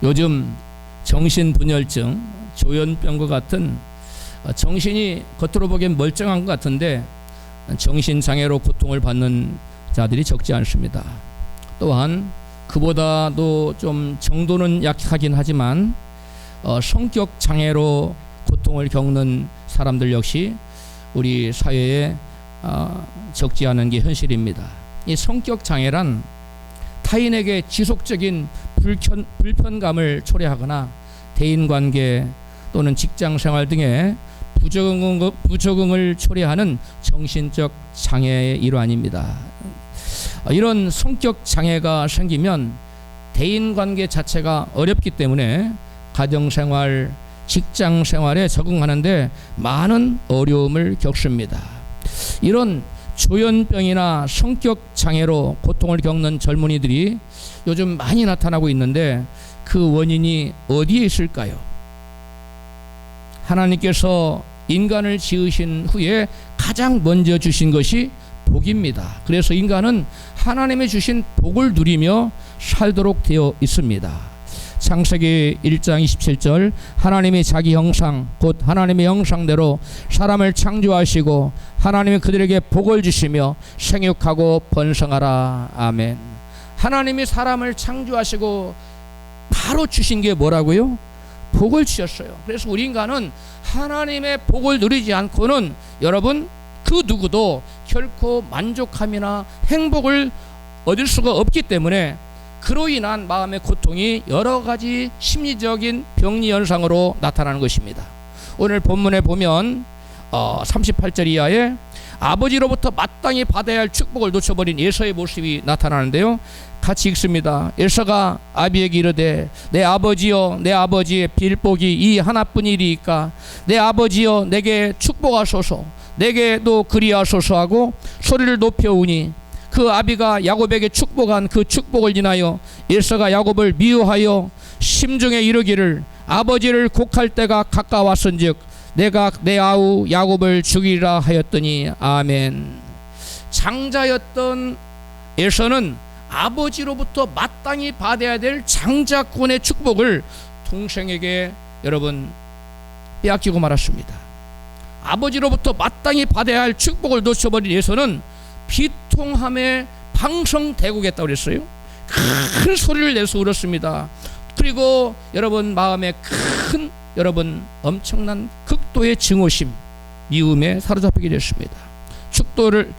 요즘 정신분열증, 조현병과 같은 정신이 겉으로 보기엔 멀쩡한 것 같은데 정신장애로 고통을 받는 자들이 적지 않습니다. 또한 그보다도 좀 정도는 약하긴 하지만 성격장애로 고통을 겪는 사람들 역시 우리 사회에 적지 않은 게 현실입니다. 이 성격장애란 타인에게 지속적인 불편감을 초래하거나 대인관계 또는 직장생활 등의 부적응을 초래하는 정신적 장애의 일환입니다. 이런 성격 장애가 생기면 대인관계 자체가 어렵기 때문에 가정생활, 직장생활에 적응하는데 많은 어려움을 겪습니다. 이런 조현병이나 성격 장애로 고통을 겪는 젊은이들이 요즘 많이 나타나고 있는데 그 원인이 어디에 있을까요? 하나님께서 인간을 지으신 후에 가장 먼저 주신 것이 복입니다. 그래서 인간은 하나님의 주신 복을 누리며 살도록 되어 있습니다. 창세기 1장 27절 하나님이 자기 형상 곧 하나님의 형상대로 사람을 창조하시고 하나님이 그들에게 복을 주시며 생육하고 번성하라. 아멘. 하나님이 사람을 창조하시고 바로 주신 게 뭐라고요? 복을 주셨어요. 그래서 우리 인간은 하나님의 복을 누리지 않고는 여러분 그 누구도 결코 만족함이나 행복을 얻을 수가 없기 때문에 그로 인한 마음의 고통이 여러 가지 심리적인 병리 현상으로 나타나는 것입니다. 오늘 본문에 보면 38절 이하에 아버지로부터 마땅히 받아야 할 축복을 놓쳐버린 에서의 모습이 나타나는데요. 같이 읽습니다. 에서가 아비에게 이르되 내 아버지여 내 아버지의 빌복이 이 하나뿐이리이까 내 아버지여 내게 축복하소서 내게도 그리하소서 하고 소리를 높여우니 그 아비가 야곱에게 축복한 그 축복을 인하여 에서가 야곱을 미워하여 심중에 이르기를 아버지를 곡할 때가 가까웠은즉 내가 내 아우 야곱을 죽이라 하였더니 아멘. 장자였던 에서는 아버지로부터 마땅히 받아야 될 장자권의 축복을 동생에게 여러분 빼앗기고 말았습니다. 아버지로부터 마땅히 받아야 할 축복을 놓쳐버린 에서는 비통함에 방성대고겠다고 그랬어요. 큰 소리를 내서 울었습니다. 그리고 여러분 마음에 큰 여러분 엄청난 극도의 증오심, 미움에 사로잡히게 됐습니다.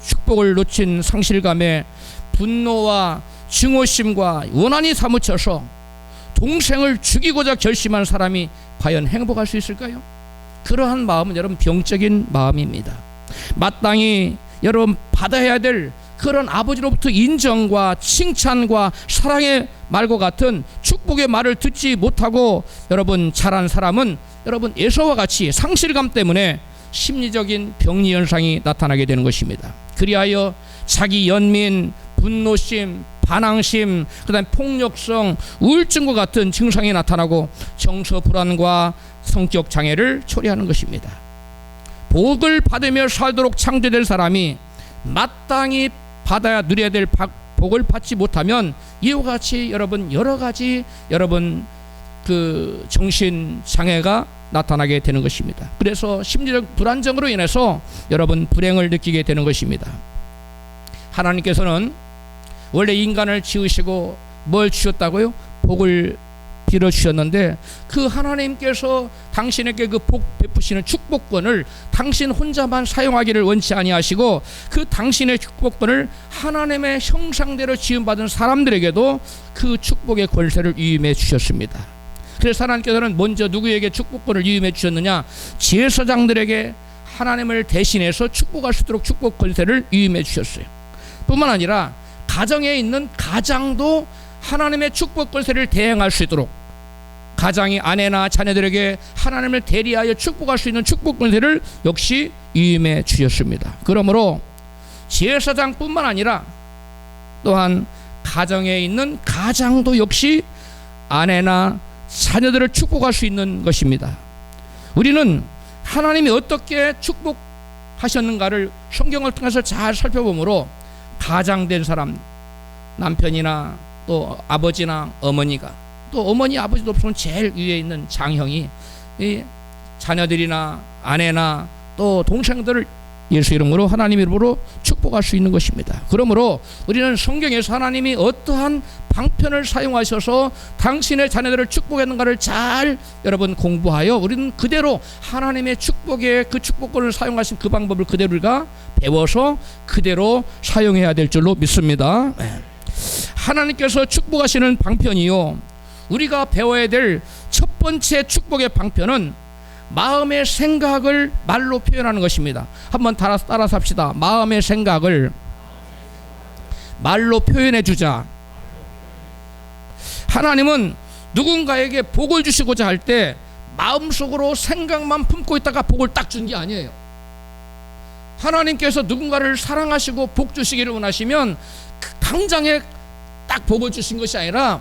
축복을 놓친 상실감에 분노와 증오심과 원한이 사무쳐서 동생을 죽이고자 결심한 사람이 과연 행복할 수 있을까요? 그러한 마음은 여러분 병적인 마음입니다. 마땅히 여러분 받아야 될 그런 아버지로부터 인정과 칭찬과 사랑의 말과 같은 축복의 말을 듣지 못하고 여러분 자란 사람은 여러분 에서와 같이 상실감 때문에 심리적인 병리 현상이 나타나게 되는 것입니다. 그리하여 자기 연민, 분노심, 반항심, 그다음 폭력성, 우울증과 같은 증상이 나타나고 정서 불안과 성격 장애를 초래하는 것입니다. 복을 받으며 살도록 창조된 사람이 마땅히 받아야 누려야 될 복을 받지 못하면 이와 같이 여러분 여러 가지 여러분 그 정신 장애가 나타나게 되는 것입니다. 그래서 심리적 불안정으로 인해서 여러분 불행을 느끼게 되는 것입니다. 하나님께서는 원래 인간을 지으시고 뭘 주셨다고요? 복을 빌어 주셨는데 그 하나님께서 당신에게 그 복 베푸시는 축복권을 당신 혼자만 사용하기를 원치 아니하시고 그 당신의 축복권을 하나님의 형상대로 지음받은 사람들에게도 그 축복의 권세를 위임해 주셨습니다. 그래서 하나님께서는 먼저 누구에게 축복권을 위임해 주셨느냐? 제사장들에게 하나님을 대신해서 축복할 수 있도록 축복 권세를 위임해 주셨어요. 뿐만 아니라 가정에 있는 가장도 하나님의 축복 권세를 대행할 수 있도록 가장이 아내나 자녀들에게 하나님을 대리하여 축복할 수 있는 축복 권세를 역시 위임해 주셨습니다. 그러므로 제사장뿐만 아니라 또한 가정에 있는 가장도 역시 아내나 자녀들을 축복할 수 있는 것입니다. 우리는 하나님이 어떻게 축복하셨는가를 성경을 통해서 잘 살펴보므로 가장된 사람, 남편이나 또 아버지나 어머니가 또 어머니 아버지도 없으면 제일 위에 있는 장형이 이 자녀들이나 아내나 또 동생들을 예수 이름으로 하나님 이름으로 축복할 수 있는 것입니다. 그러므로 우리는 성경에서 하나님이 어떠한 방편을 사용하셔서 당신의 자녀들을 축복했는가를 잘 여러분 공부하여 우리는 그대로 하나님의 축복의 그 축복권을 사용하신 그 방법을 그대로 우리가 배워서 그대로 사용해야 될 줄로 믿습니다. 하나님께서 축복하시는 방편이요, 우리가 배워야 될 첫 번째 축복의 방편은 마음의 생각을 말로 표현하는 것입니다. 한번 따라서 합시다. 마음의 생각을 말로 표현해 주자. 하나님은 누군가에게 복을 주시고자 할 때 마음속으로 생각만 품고 있다가 복을 딱 준 게 아니에요. 하나님께서 누군가를 사랑하시고 복 주시기를 원하시면 당장에 딱 복을 주신 것이 아니라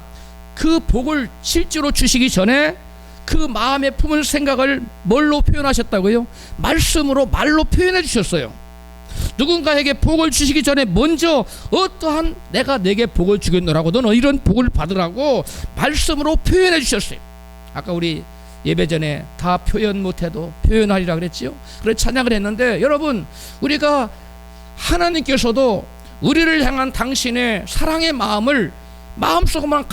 그 복을 실제로 주시기 전에 그 마음에 품은 생각을 뭘로 표현하셨다고요? 말씀으로, 말로 표현해 주셨어요. 누군가에게 복을 주시기 전에 먼저 어떠한 내가 내게 복을 주겠노라고, 너는 이런 복을 받으라고 말씀으로 표현해 주셨어요. 아까 우리 예배 전에 다 표현 못해도 표현하리라 그랬지요. 그래서 찬양을 했는데, 여러분, 우리가 하나님께서도 우리를 향한 당신의 사랑의 마음을 마음속으로만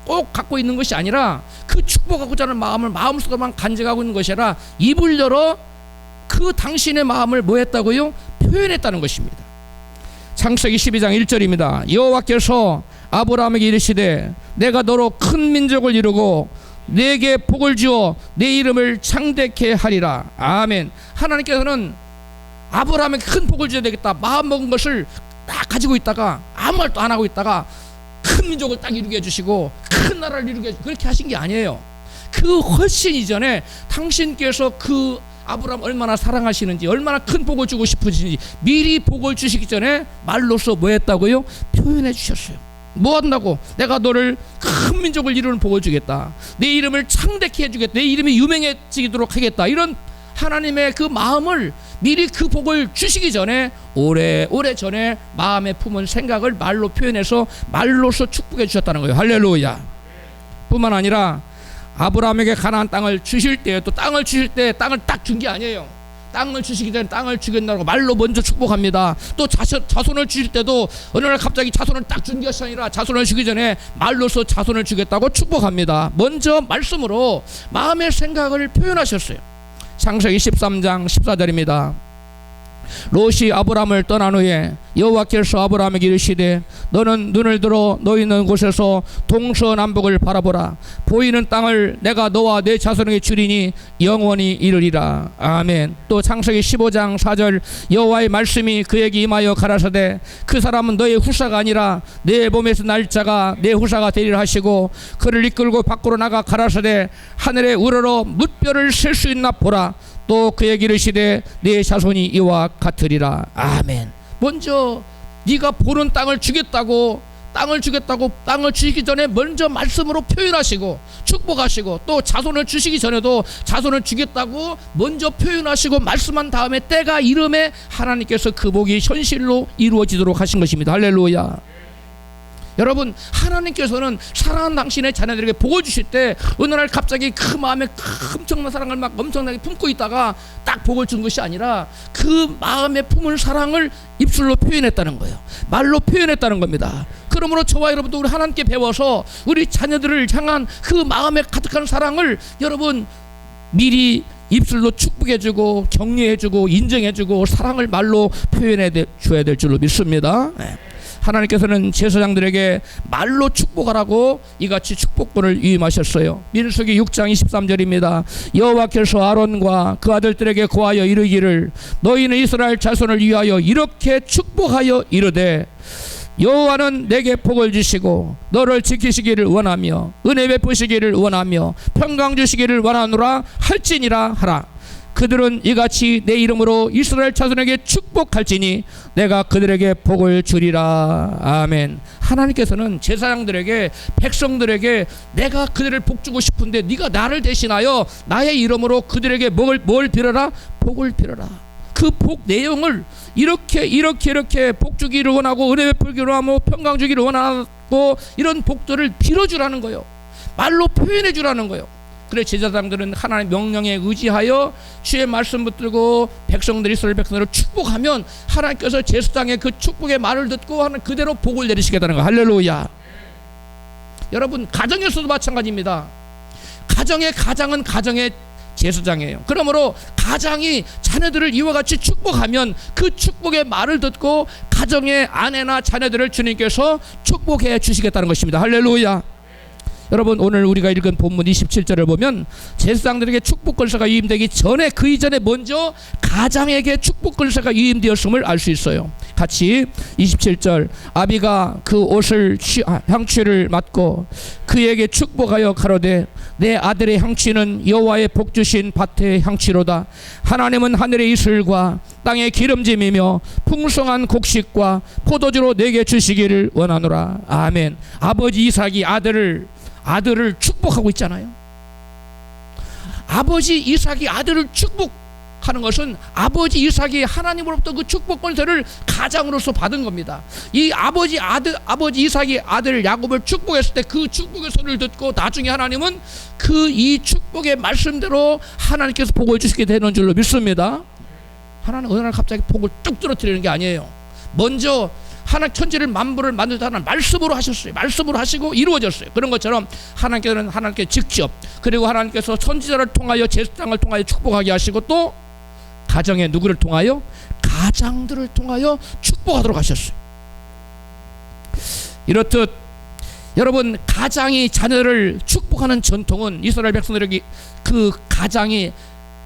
꼭 갖고 있는 것이 아니라, 그 축복하고자 하는 마음을 마음속으로만 간직하고 있는 것이 아니라 입을 열어 그 당신의 마음을 뭐 했다고요? 표현했다는 것입니다. 창세기 12장 1절입니다. 여호와께서 아브라함에게 이르시되 내가 너로 큰 민족을 이루고 내게 복을 주어 내 이름을 창대케 하리라. 아멘. 하나님께서는 아브라함에게 큰 복을 줘야 되겠다, 마음 먹은 것을 딱 가지고 있다가 아무 말도 안 하고 있다가 큰 민족을 딱 이루게 해주시고 큰 나라를 이루게 해주시고 그렇게 하신 게 아니에요. 그 훨씬 이전에 당신께서 그 아브라함 얼마나 사랑하시는지, 얼마나 큰 복을 주고 싶으신지 미리 복을 주시기 전에 말로써 뭐 했다고요? 표현해 주셨어요. 뭐 한다고? 내가 너를 큰 민족을 이루는 복을 주겠다, 내 이름을 창대케 해주겠다, 내 이름이 유명해지도록 하겠다, 이런 하나님의 그 마음을 미리 그 복을 주시기 전에 오래 전에 마음에 품은 생각을 말로 표현해서 말로써 축복해 주셨다는 거예요. 할렐루야. 뿐만 아니라 아브라함에게 가나안 땅을 주실 때, 또 땅을 주실 때 땅을 딱 준 게 아니에요. 땅을 주시기 전에 땅을 주겠다고 말로 먼저 축복합니다. 또 자손을 주실 때도 어느 날 갑자기 자손을 딱 준 것이 아니라 자손을 주기 전에 말로써 자손을 주겠다고 축복합니다. 먼저 말씀으로 마음의 생각을 표현하셨어요. 창세기 13장 14절입니다. 롯이 아브라함을 떠난 후에 여호와께서 아브라함에게 이르시되 너는 눈을 들어 너 있는 곳에서 동서남북을 바라보라. 보이는 땅을 내가 너와 내 자손에게 주리니 영원히 이르리라. 아멘. 또 창세기 15장 4절 여호와의 말씀이 그에게 임하여 가라사대 그 사람은 너의 후사가 아니라 내 몸에서 날 자가 내 후사가 되리라 하시고 그를 이끌고 밖으로 나가 가라사대 하늘에 우러러 뭇별을 셀 수 있나 보라. 또 그에게 이르시되 네 자손이 이와 같으리라. 아멘. 먼저 네가 보는 땅을 주겠다고 땅을 주시기 전에 먼저 말씀으로 표현하시고 축복하시고, 또 자손을 주시기 전에도 자손을 주겠다고 먼저 표현하시고 말씀한 다음에 때가 이름에 하나님께서 그 복이 현실로 이루어지도록 하신 것입니다. 할렐루야. 여러분, 하나님께서는 사랑하는 당신의 자녀들에게 복을 주실 때 어느 날 갑자기 그 마음에 엄청난 사랑을 막 엄청나게 품고 있다가 딱 복을 준 것이 아니라 그 마음에 품은 사랑을 입술로 표현했다는 거예요. 말로 표현했다는 겁니다. 그러므로 저와 여러분도 우리 하나님께 배워서 우리 자녀들을 향한 그 마음에 가득한 사랑을 여러분 미리 입술로 축복해주고 격려해주고 인정해주고 사랑을 말로 표현해 줘야 될 줄로 믿습니다. 하나님께서는 제사장들에게 말로 축복하라고 이같이 축복권을 위임하셨어요. 민수기 6장 23절입니다. 여호와께서 아론과 그 아들들에게 고하여 이르기를 너희는 이스라엘 자손을 위하여 이렇게 축복하여 이르되 여호와는 내게 복을 주시고 너를 지키시기를 원하며 은혜 베푸시기를 원하며 평강 주시기를 원하노라 할지니라 하라. 그들은 이같이 내 이름으로 이스라엘 자손에게 축복할지니 내가 그들에게 복을 주리라. 아멘. 하나님께서는 제사장들에게 백성들에게 내가 그들을 복주고 싶은데 네가 나를 대신하여 나의 이름으로 그들에게 뭘 빌어라? 복을 빌어라. 그 복 내용을 이렇게 복 주기를 원하고 은혜 베풀기를 원하고 평강 주기를 원하고 이런 복들을 빌어주라는 거예요. 말로 표현해 주라는 거예요. 그래 제사장들은 하나님의 명령에 의지하여 주의 말씀 붙들고 백성들이 이스라엘 백성들을 축복하면 하나님께서 제사장의 그 축복의 말을 듣고 하는 그대로 복을 내리시겠다는 거. 할렐루야. 여러분 가정에서도 마찬가지입니다. 가정의 가장은 가정의 제사장이에요. 그러므로 가장이 자녀들을 이와 같이 축복하면 그 축복의 말을 듣고 가정의 아내나 자녀들을 주님께서 축복해 주시겠다는 것입니다. 할렐루야. 여러분 오늘 우리가 읽은 본문 27절을 보면 제사장들에게 축복 권세가 위임되기 전에 그 이전에 먼저 가장에게 축복 권세가 위임되었음을 알 수 있어요. 같이 27절 아비가 그 옷을 향취를 맡고 그에게 축복하여 가로되 내 아들의 향취는 여호와의 복 주신 밭의 향취로다. 하나님은 하늘의 이슬과 땅의 기름짐이며 풍성한 곡식과 포도주로 내게 주시기를 원하노라. 아멘. 아버지 이삭이 아들을 축복하고 있잖아요. 아버지 이삭이 아들을 축복하는 것은 아버지 이삭이 하나님으로부터 그 축복 권세를 가장으로서 받은 겁니다. 이 아버지 이삭이 아들 야곱을 축복했을 때 그 축복의 소리를 듣고 나중에 하나님은 그 이 축복의 말씀대로 하나님께서 복을 주시게 되는 줄로 믿습니다. 하나님 어느 날 갑자기 복을 뚝 떨어뜨리는 게 아니에요. 먼저 하나님 천지를 만물을 만들다 하나님 말씀으로 하셨어요. 말씀으로 하시고 이루어졌어요. 그런 것처럼 하나님께서는 하나님께 직접 그리고 하나님께서 선지자를 통하여 제사장을 통하여 축복하게 하시고 또 가정의 누구를 통하여 가장들을 통하여 축복하도록 하셨어요. 이렇듯 여러분 가장이 자녀를 축복하는 전통은 이스라엘 백성들에게 그 가장이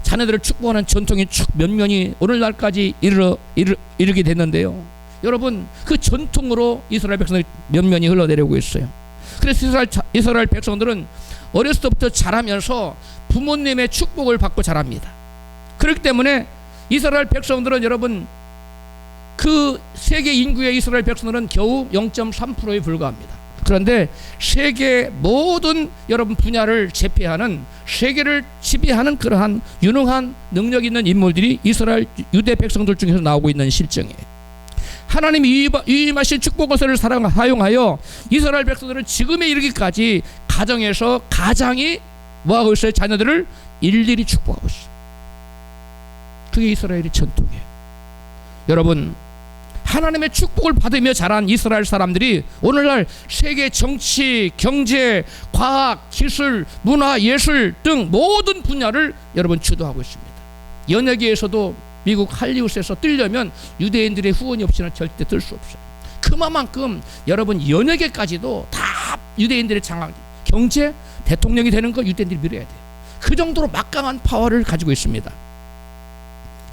자녀들을 축복하는 전통이 쭉 면면이 오늘날까지 이르게 됐는데요. 여러분 그 전통으로 이스라엘 백성들이 면면이 흘러내려오고 있어요. 그래서 이스라엘 백성들은 어렸을 때부터 자라면서 부모님의 축복을 받고 자랍니다. 그렇기 때문에 이스라엘 백성들은 여러분 그 세계 인구의 이스라엘 백성들은 겨우 0.3%에 불과합니다. 그런데 세계 모든 여러분 분야를 제패하는 세계를 지배하는 그러한 유능한 능력 있는 인물들이 이스라엘 유대 백성들 중에서 나오고 있는 실정이에요. 하나님이 위임하신 축복 권세를 사용하여 이스라엘 백성들은 지금에 이르기까지 가정에서 가장이 뭐하고 있어요? 자녀들을 일일이 축복하고 있어요. 그게 이스라엘의 전통이에요. 여러분 하나님의 축복을 받으며 자란 이스라엘 사람들이 오늘날 세계 정치, 경제, 과학, 기술, 문화, 예술 등 모든 분야를 여러분 주도하고 있습니다. 연예계에서도 미국 할리우드에서 뜨려면 유대인들의 후원이 없이는 절대 뜰 수 없어요. 그만큼 여러분 연예계까지도 다 유대인들의 장악, 경제, 대통령이 되는 거 유대인들이 밀어야 돼요. 그 정도로 막강한 파워를 가지고 있습니다.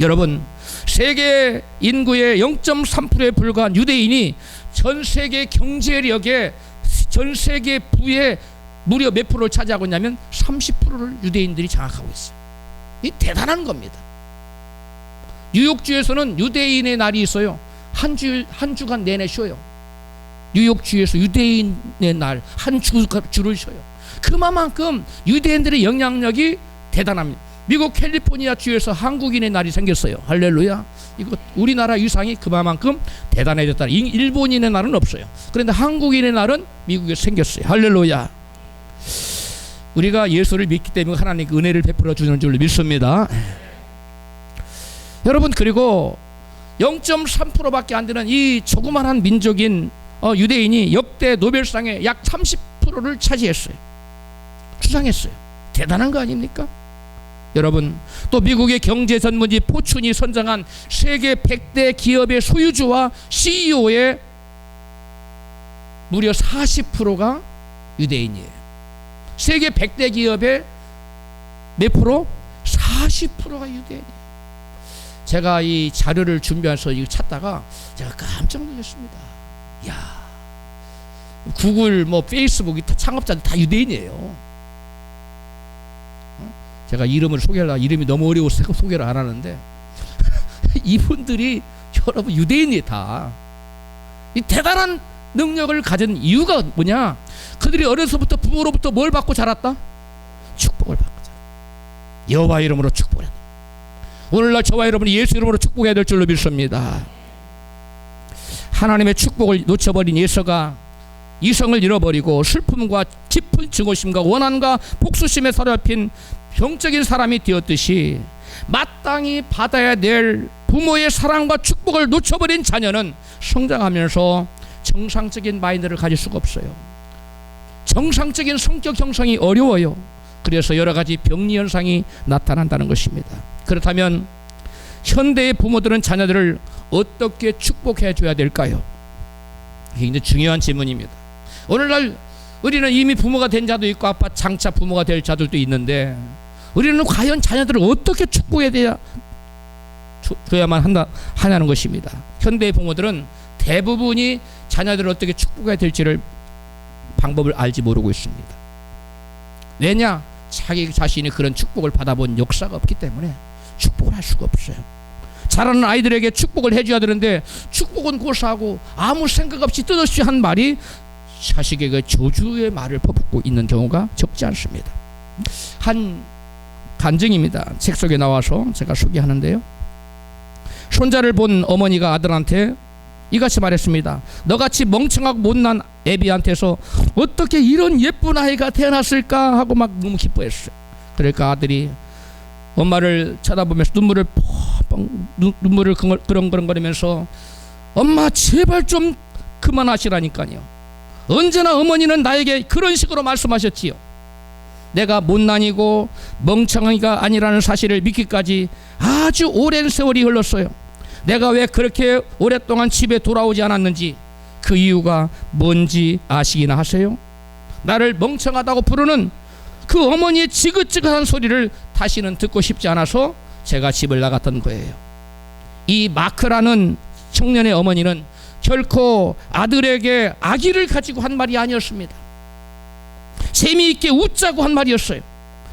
여러분 세계 인구의 0.3%에 불과한 유대인이 전 세계 경제력의 전 세계 부의 무려 몇 프로를 차지하고 있냐면 30%를 유대인들이 장악하고 있어요. 이 대단한 겁니다. 뉴욕주에서는 유대인의 날이 있어요. 한 주간 내내 쉬어요. 뉴욕주에서 유대인의 날 한 주를 쉬어요. 그만큼 유대인들의 영향력이 대단합니다. 미국 캘리포니아 주에서 한국인의 날이 생겼어요. 할렐루야. 이거 우리나라 위상이 그만큼 대단해졌다. 일본인의 날은 없어요. 그런데 한국인의 날은 미국에 생겼어요. 할렐루야. 우리가 예수를 믿기 때문에 하나님 그 은혜를 베풀어 주는 줄 믿습니다. 여러분 그리고 0.3%밖에 안 되는 이 조그만한 민족인 유대인이 역대 노벨상의 약 30%를 차지했어요. 수상했어요. 대단한 거 아닙니까? 여러분 또 미국의 경제 전문지 포춘이 선정한 세계 100대 기업의 소유주와 CEO의 무려 40%가 유대인이에요. 세계 100대 기업의 몇 프로? 40%가 유대인이에요. 제가 이 자료를 준비해서 이거 찾다가 제가 깜짝 놀랐습니다. 야, 구글 뭐 페이스북 창업자들 다 유대인이에요. 제가 이름을 소개하려고 이름이 너무 어려워서 소개를 안 하는데 이분들이 여러분 유대인이 다 이 대단한 능력을 가진 이유가 뭐냐? 그들이 어려서부터 부모로부터 뭘 받고 자랐다? 축복을 받고 자랐다. 여호와 이름으로 축복을 했다. 오늘날 저와 여러분이 예수 이름으로 축복해야 될 줄로 믿습니다. 하나님의 축복을 놓쳐버린 예서가 이성을 잃어버리고 슬픔과 깊은 증오심과 원한과 복수심에 사로잡힌 병적인 사람이 되었듯이 마땅히 받아야 될 부모의 사랑과 축복을 놓쳐버린 자녀는 성장하면서 정상적인 마인드를 가질 수가 없어요. 정상적인 성격 형성이 어려워요. 그래서 여러 가지 병리 현상이 나타난다는 것입니다. 그렇다면 현대의 부모들은 자녀들을 어떻게 축복해 줘야 될까요? 이게 굉장히 중요한 질문입니다. 오늘날 우리는 이미 부모가 된 자도 있고 아빠 장차 부모가 될 자들도 있는데 우리는 과연 자녀들을 어떻게 축복해 줘야만 하냐는 것입니다. 현대의 부모들은 대부분이 자녀들을 어떻게 축복해야 될지를 방법을 알지 모르고 있습니다. 왜냐? 자기 자신이 그런 축복을 받아본 역사가 없기 때문에 축복을 할 수가 없어요. 자라는 아이들에게 축복을 해줘야 되는데 축복은 고사하고 아무 생각 없이 뜻없이 한 말이 자식에게 저주의 말을 퍼붓고 있는 경우가 적지 않습니다. 한 간증입니다. 책 속에 나와서 제가 소개하는데요. 손자를 본 어머니가 아들한테 이같이 말했습니다. 너같이 멍청하고 못난 애비한테서 어떻게 이런 예쁜 아이가 태어났을까 하고 막 너무 기뻐했어요. 그러니까 아들이 엄마를 쳐다보면서 눈물을 그렁그렁거리면서 엄마 제발 좀 그만하시라니까요. 언제나 어머니는 나에게 그런 식으로 말씀하셨지요. 내가 못난이고 멍청이가 아니라는 사실을 믿기까지 아주 오랜 세월이 흘렀어요. 내가 왜 그렇게 오랫동안 집에 돌아오지 않았는지 그 이유가 뭔지 아시기나 하세요? 나를 멍청하다고 부르는 그 어머니의 지긋지긋한 소리를 다시는 듣고 싶지 않아서 제가 집을 나갔던 거예요. 이 마크라는 청년의 어머니는 결코 아들에게 악의를 가지고 한 말이 아니었습니다. 재미있게 웃자고 한 말이었어요.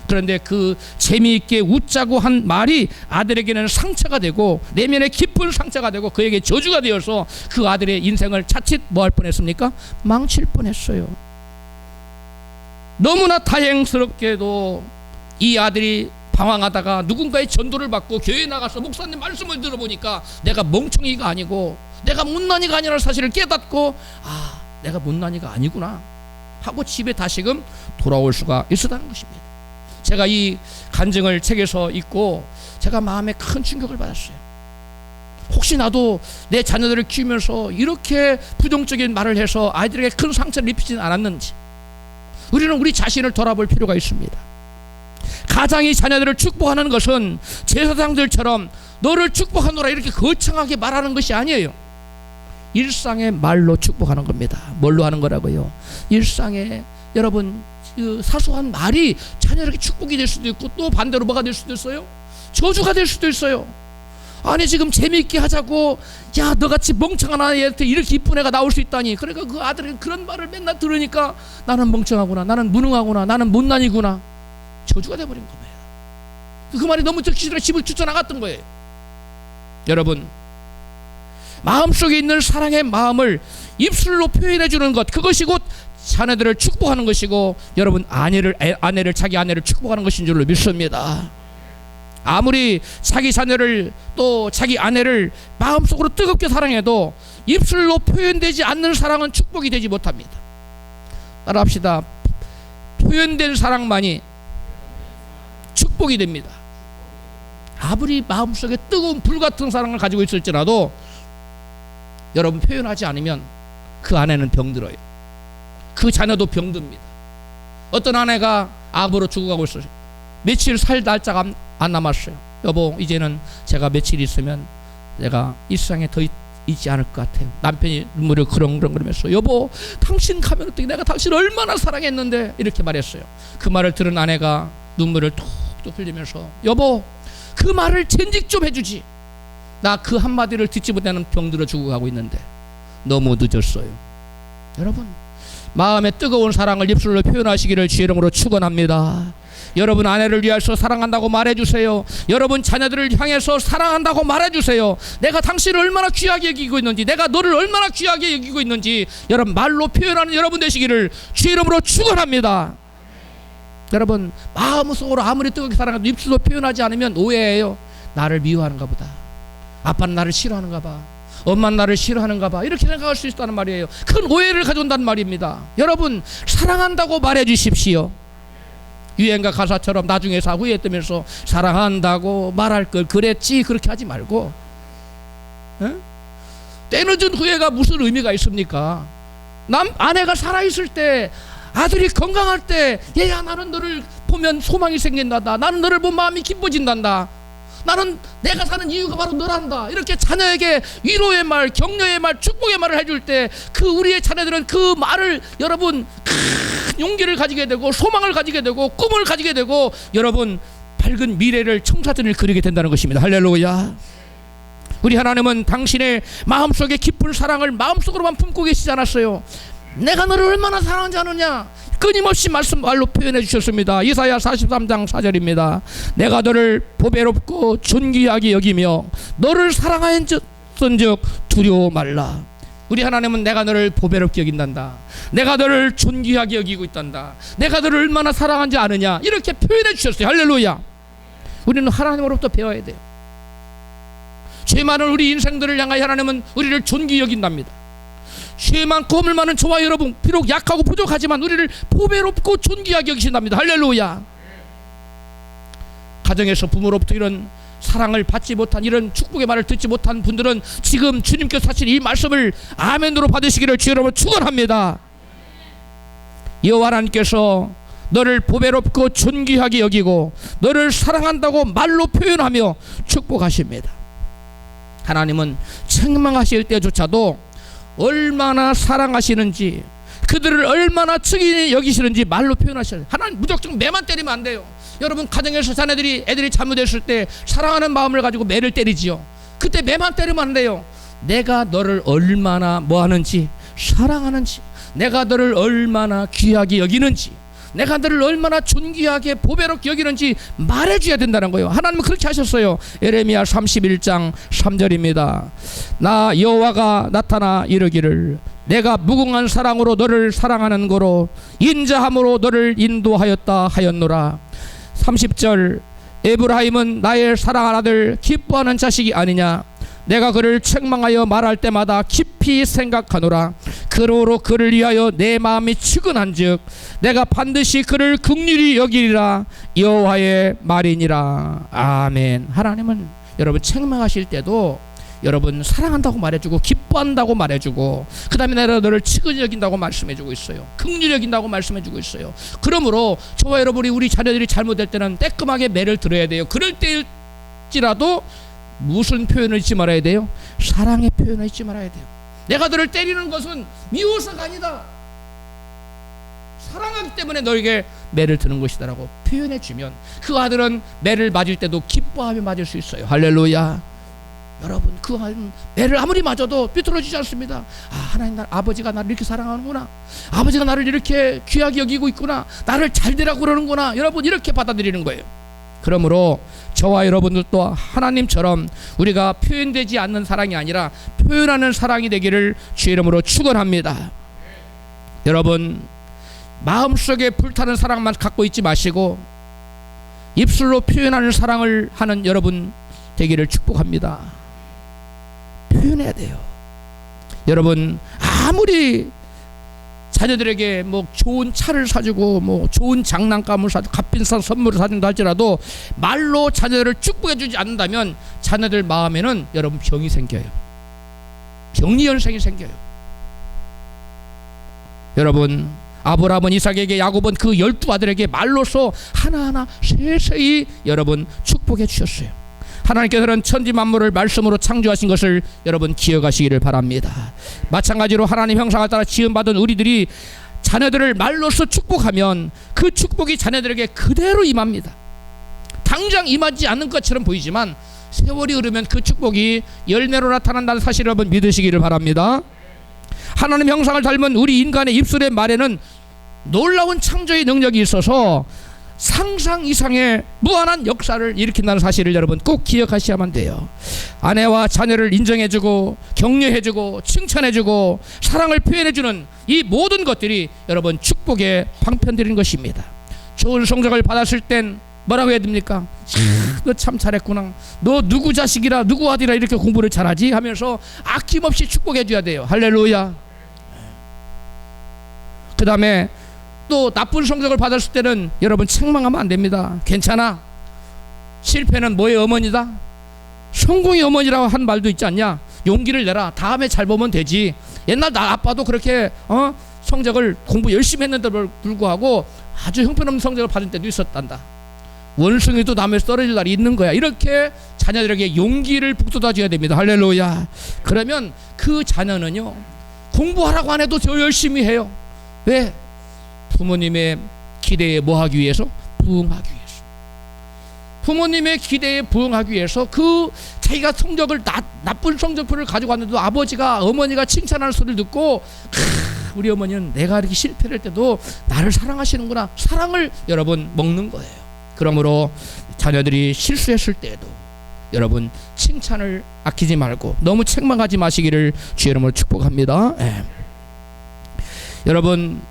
그런데 그 재미있게 웃자고 한 말이 아들에게는 상처가 되고 내면에 깊은 상처가 되고 그에게 저주가 되어서 그 아들의 인생을 자칫 뭐 할 뻔했습니까? 망칠 뻔했어요. 너무나 다행스럽게도 이 아들이 방황하다가 누군가의 전도를 받고 교회에 나가서 목사님 말씀을 들어보니까 내가 멍청이가 아니고 내가 못난이가 아니라는 사실을 깨닫고 아, 내가 못난이가 아니구나 하고 집에 다시금 돌아올 수가 있었다는 것입니다. 제가 이 간증을 책에서 읽고 제가 마음에 큰 충격을 받았어요. 혹시 나도 내 자녀들을 키우면서 이렇게 부정적인 말을 해서 아이들에게 큰 상처를 입히지는 않았는지 우리는 우리 자신을 돌아볼 필요가 있습니다. 가장이 자녀들을 축복하는 것은 제사장들처럼 너를 축복하노라 이렇게 거창하게 말하는 것이 아니에요. 일상의 말로 축복하는 겁니다. 뭘로 하는 거라고요? 일상의 여러분 그 사소한 말이 자녀에게 축복이 될 수도 있고 또 반대로 뭐가 될 수도 있어요? 저주가 될 수도 있어요. 아니 지금 재미있게 하자고 야 너같이 멍청한 아이한테 이렇게 이쁜 애가 나올 수 있다니. 그러니까 그 아들은 그런 말을 맨날 들으니까 나는 멍청하구나, 나는 무능하구나, 나는 못난이구나 저주가 돼버린 겁니다. 그 말이 너무 듣기 싫어 집을 쫓아나갔던 거예요. 여러분 마음속에 있는 사랑의 마음을 입술로 표현해 주는 것 그것이 곧 자녀들을 축복하는 것이고 여러분 아내를 자기 아내를 축복하는 것인 줄로 믿습니다. 아무리 자기 자녀를 또 자기 아내를 마음속으로 뜨겁게 사랑해도 입술로 표현되지 않는 사랑은 축복이 되지 못합니다. 따라합시다. 표현된 사랑만이 축복이 됩니다. 아무리 마음속에 뜨거운 불 같은 사랑을 가지고 있을지라도 여러분 표현하지 않으면 그 아내는 병들어요. 그 자녀도 병듭니다. 어떤 아내가 암으로 죽어가고 있어요. 며칠 살 날짜가 안 남았어요. 여보 이제는 제가 며칠 있으면 내가 이 세상에 더 있지 않을 것 같아요. 남편이 눈물을 그렁그렁거리면서 여보 당신 가면 어떻게 내가 당신을 얼마나 사랑했는데 이렇게 말했어요. 그 말을 들은 아내가 눈물을 툭툭 흘리면서 여보 그 말을 젠직 좀 해주지. 나 그 한마디를 듣지 못하는 병들어 죽어가고 있는데 너무 늦었어요. 여러분 마음의 뜨거운 사랑을 입술로 표현하시기를 주의 이름으로 축원합니다. 여러분 아내를 위해서 사랑한다고 말해주세요. 여러분 자녀들을 향해서 사랑한다고 말해주세요. 내가 당신을 얼마나 귀하게 여기고 있는지 내가 너를 얼마나 귀하게 여기고 있는지 여러분 말로 표현하는 여러분 되시기를 주의 이름으로 축원합니다. 여러분 마음속으로 아무리 뜨겁게 사랑해도 입술로 표현하지 않으면 오해해요. 나를 미워하는가 보다. 아빠는 나를 싫어하는가 봐. 엄마 나를 싫어하는가 봐, 이렇게 생각할 수 있다는 말이에요. 큰 오해를 가져온다는 말입니다. 여러분, 사랑한다고 말해 주십시오. 유행가 가사처럼 나중에 후회했다면서 사랑한다고 말할 걸 그랬지, 그렇게 하지 말고. 때늦은 후회가 무슨 의미가 있습니까? 아내가 살아있을 때, 아들이 건강할 때, 얘야 나는 너를 보면 소망이 생긴단다, 나는 너를 보면 마음이 기뻐진단다, 나는 내가 사는 이유가 바로 너란다, 이렇게 자녀에게 위로의 말, 격려의 말, 축복의 말을 해줄 때 그 우리의 자녀들은 그 말을 여러분 큰 용기를 가지게 되고 소망을 가지게 되고 꿈을 가지게 되고 여러분 밝은 미래를 청사진을 그리게 된다는 것입니다. 할렐루야. 우리 하나님은 당신의 마음속에 깊은 사랑을 마음속으로만 품고 계시지 않았어요. 내가 너를 얼마나 사랑하지 않느냐 끊임없이 말로 표현해 주셨습니다. 이사야 43장 4절입니다. 내가 너를 보배롭고 존귀하게 여기며 너를 사랑하였은즉 두려워 말라. 우리 하나님은 내가 너를 보배롭게 여긴단다, 내가 너를 존귀하게 여기고 있단다, 내가 너를 얼마나 사랑하지 않느냐, 이렇게 표현해 주셨어요. 할렐루야. 우리는 하나님으로부터 배워야 돼요. 죄 많은 우리 인생들을 향하여 하나님은 우리를 존귀히 여긴답니다. 죄 많고 허물 많은 저와 여러분, 비록 약하고 부족하지만 우리를 보배롭고 존귀하게 여기신답니다. 할렐루야. 가정에서 부모로부터 이런 사랑을 받지 못한, 이런 축복의 말을 듣지 못한 분들은 지금 주님께서 하신 이 말씀을 아멘으로 받으시기를 주 여러분 축원합니다. 여호와 하나님께서 너를 보배롭고 존귀하게 여기고 너를 사랑한다고 말로 표현하며 축복하십니다. 하나님은 책망하실 때조차도 얼마나 사랑하시는지, 그들을 얼마나 측은히 여기시는지 말로 표현하셔요. 하나님 무작정 매만 때리면 안 돼요. 여러분, 가정에서 애들이 잘못했을 때 사랑하는 마음을 가지고 매를 때리지요. 그때 매만 때리면 안 돼요. 내가 너를 얼마나 뭐하는지, 사랑하는지, 내가 너를 얼마나 귀하게 여기는지, 내가 너를 얼마나 존귀하게 보배롭게 여기는지 말해줘야 된다는 거예요. 하나님은 그렇게 하셨어요. 예레미야 31장 3절입니다. 나 여호와가 나타나 이르기를 내가 무궁한 사랑으로 너를 사랑하는 거로 인자함으로 너를 인도하였다 하였노라. 30절 에브라임은 나의 사랑하는 아들 기뻐하는 자식이 아니냐. 내가 그를 책망하여 말할 때마다 깊이 생각하노라. 그러므로 그를 위하여 내 마음이 측은한즉 내가 반드시 그를 긍휼히 여기리라. 여호와의 말이니라. 아멘. 하나님은 여러분 책망하실 때도 여러분 사랑한다고 말해주고 기뻐한다고 말해주고 그 다음에 내가 너를 측은히 여긴다고 말씀해주고 있어요. 긍휼히 여긴다고 말씀해주고 있어요. 그러므로 저와 여러분이 우리 자녀들이 잘못될 때는 따끔하게 매를 들어야 돼요. 그럴 때일지라도 무슨 표현을 잊지 말아야 돼요? 사랑의 표현을 잊지 말아야 돼요. 내가 너를 때리는 것은 미워서가 아니다, 사랑하기 때문에 너에게 매를 드는 것이다라고 표현해주면 그 아들은 매를 맞을 때도 기뻐하며 맞을 수 있어요. 할렐루야. 여러분, 그 아들은 매를 아무리 맞아도 삐뚤어지지 않습니다. 아, 하나님, 아버지가 나를 이렇게 사랑하는구나, 아버지가 나를 이렇게 귀하게 여기고 있구나, 나를 잘 되라고 그러는구나, 여러분 이렇게 받아들이는 거예요. 그러므로 저와 여러분들도 하나님처럼 우리가 표현되지 않는 사랑이 아니라 표현하는 사랑이 되기를 주의 이름으로 축원합니다. 여러분, 마음속에 불타는 사랑만 갖고 있지 마시고 입술로 표현하는 사랑을 하는 여러분 되기를 축복합니다. 표현해야 돼요. 여러분, 아무리 자녀들에게 뭐 좋은 차를 사주고 뭐 좋은 장난감을 사주고 값비싼 선물을 사준다 할지라도 말로 자녀들을 축복해주지 않는다면 자녀들 마음에는 여러분 병이 생겨요. 병리현상이 생겨요. 여러분, 아브라함은 이삭에게, 야곱은 그 12아들에게 말로써 하나하나 세세히 여러분 축복해 주셨어요. 하나님께서는 천지 만물을 말씀으로 창조하신 것을 여러분 기억하시기를 바랍니다. 마찬가지로 하나님 형상을 따라 지음받은 우리들이 자녀들을 말로써 축복하면 그 축복이 자녀들에게 그대로 임합니다. 당장 임하지 않는 것처럼 보이지만 세월이 흐르면 그 축복이 열매로 나타난다는 사실을 여러분 믿으시기를 바랍니다. 하나님 형상을 닮은 우리 인간의 입술의 말에는 놀라운 창조의 능력이 있어서 상상 이상의 무한한 역사를 일으킨다는 사실을 여러분 꼭 기억하셔야만 돼요. 아내와 자녀를 인정해주고 격려해주고 칭찬해주고 사랑을 표현해주는 이 모든 것들이 여러분 축복의 방편들인 것입니다. 좋은 성적을 받았을 땐 뭐라고 해야 됩니까? 너 참 잘했구나. 너 누구 자식이라 누구 아들이라 이렇게 공부를 잘하지 하면서 아낌없이 축복해 줘야 돼요. 할렐루야. 그 다음에 또 나쁜 성적을 받았을 때는 여러분 책망하면 안 됩니다. 괜찮아. 실패는 뭐의 어머니다? 성공의 어머니라고 한 말도 있지 않냐? 용기를 내라. 다음에 잘 보면 되지. 옛날 나 아빠도 그렇게 성적을 공부 열심히 했는데 불구하고 아주 형편없는 성적을 받을 때도 있었단다. 원숭이도 남에서 떨어질 날이 있는 거야. 이렇게 자녀들에게 용기를 북돋아 줘야 됩니다. 할렐루야. 그러면 그 자녀는요 공부하라고 안 해도 더 열심히 해요. 왜? 부모님의 기대에 뭐하기 위해서? 부응하기 위해서. 부모님의 기대에 부응하기 위해서 그 자기가 성적을 나쁜 성적표를 가지고 왔는데도 아버지가 어머니가 칭찬하는 소리를 듣고 우리 어머니는 내가 이렇게 실패할 때도 나를 사랑하시는구나. 사랑을 여러분 먹는 거예요. 그러므로 자녀들이 실수했을 때에도 여러분 칭찬을 아끼지 말고 너무 책망하지 마시기를 주의 이름으로 축복합니다. 여러분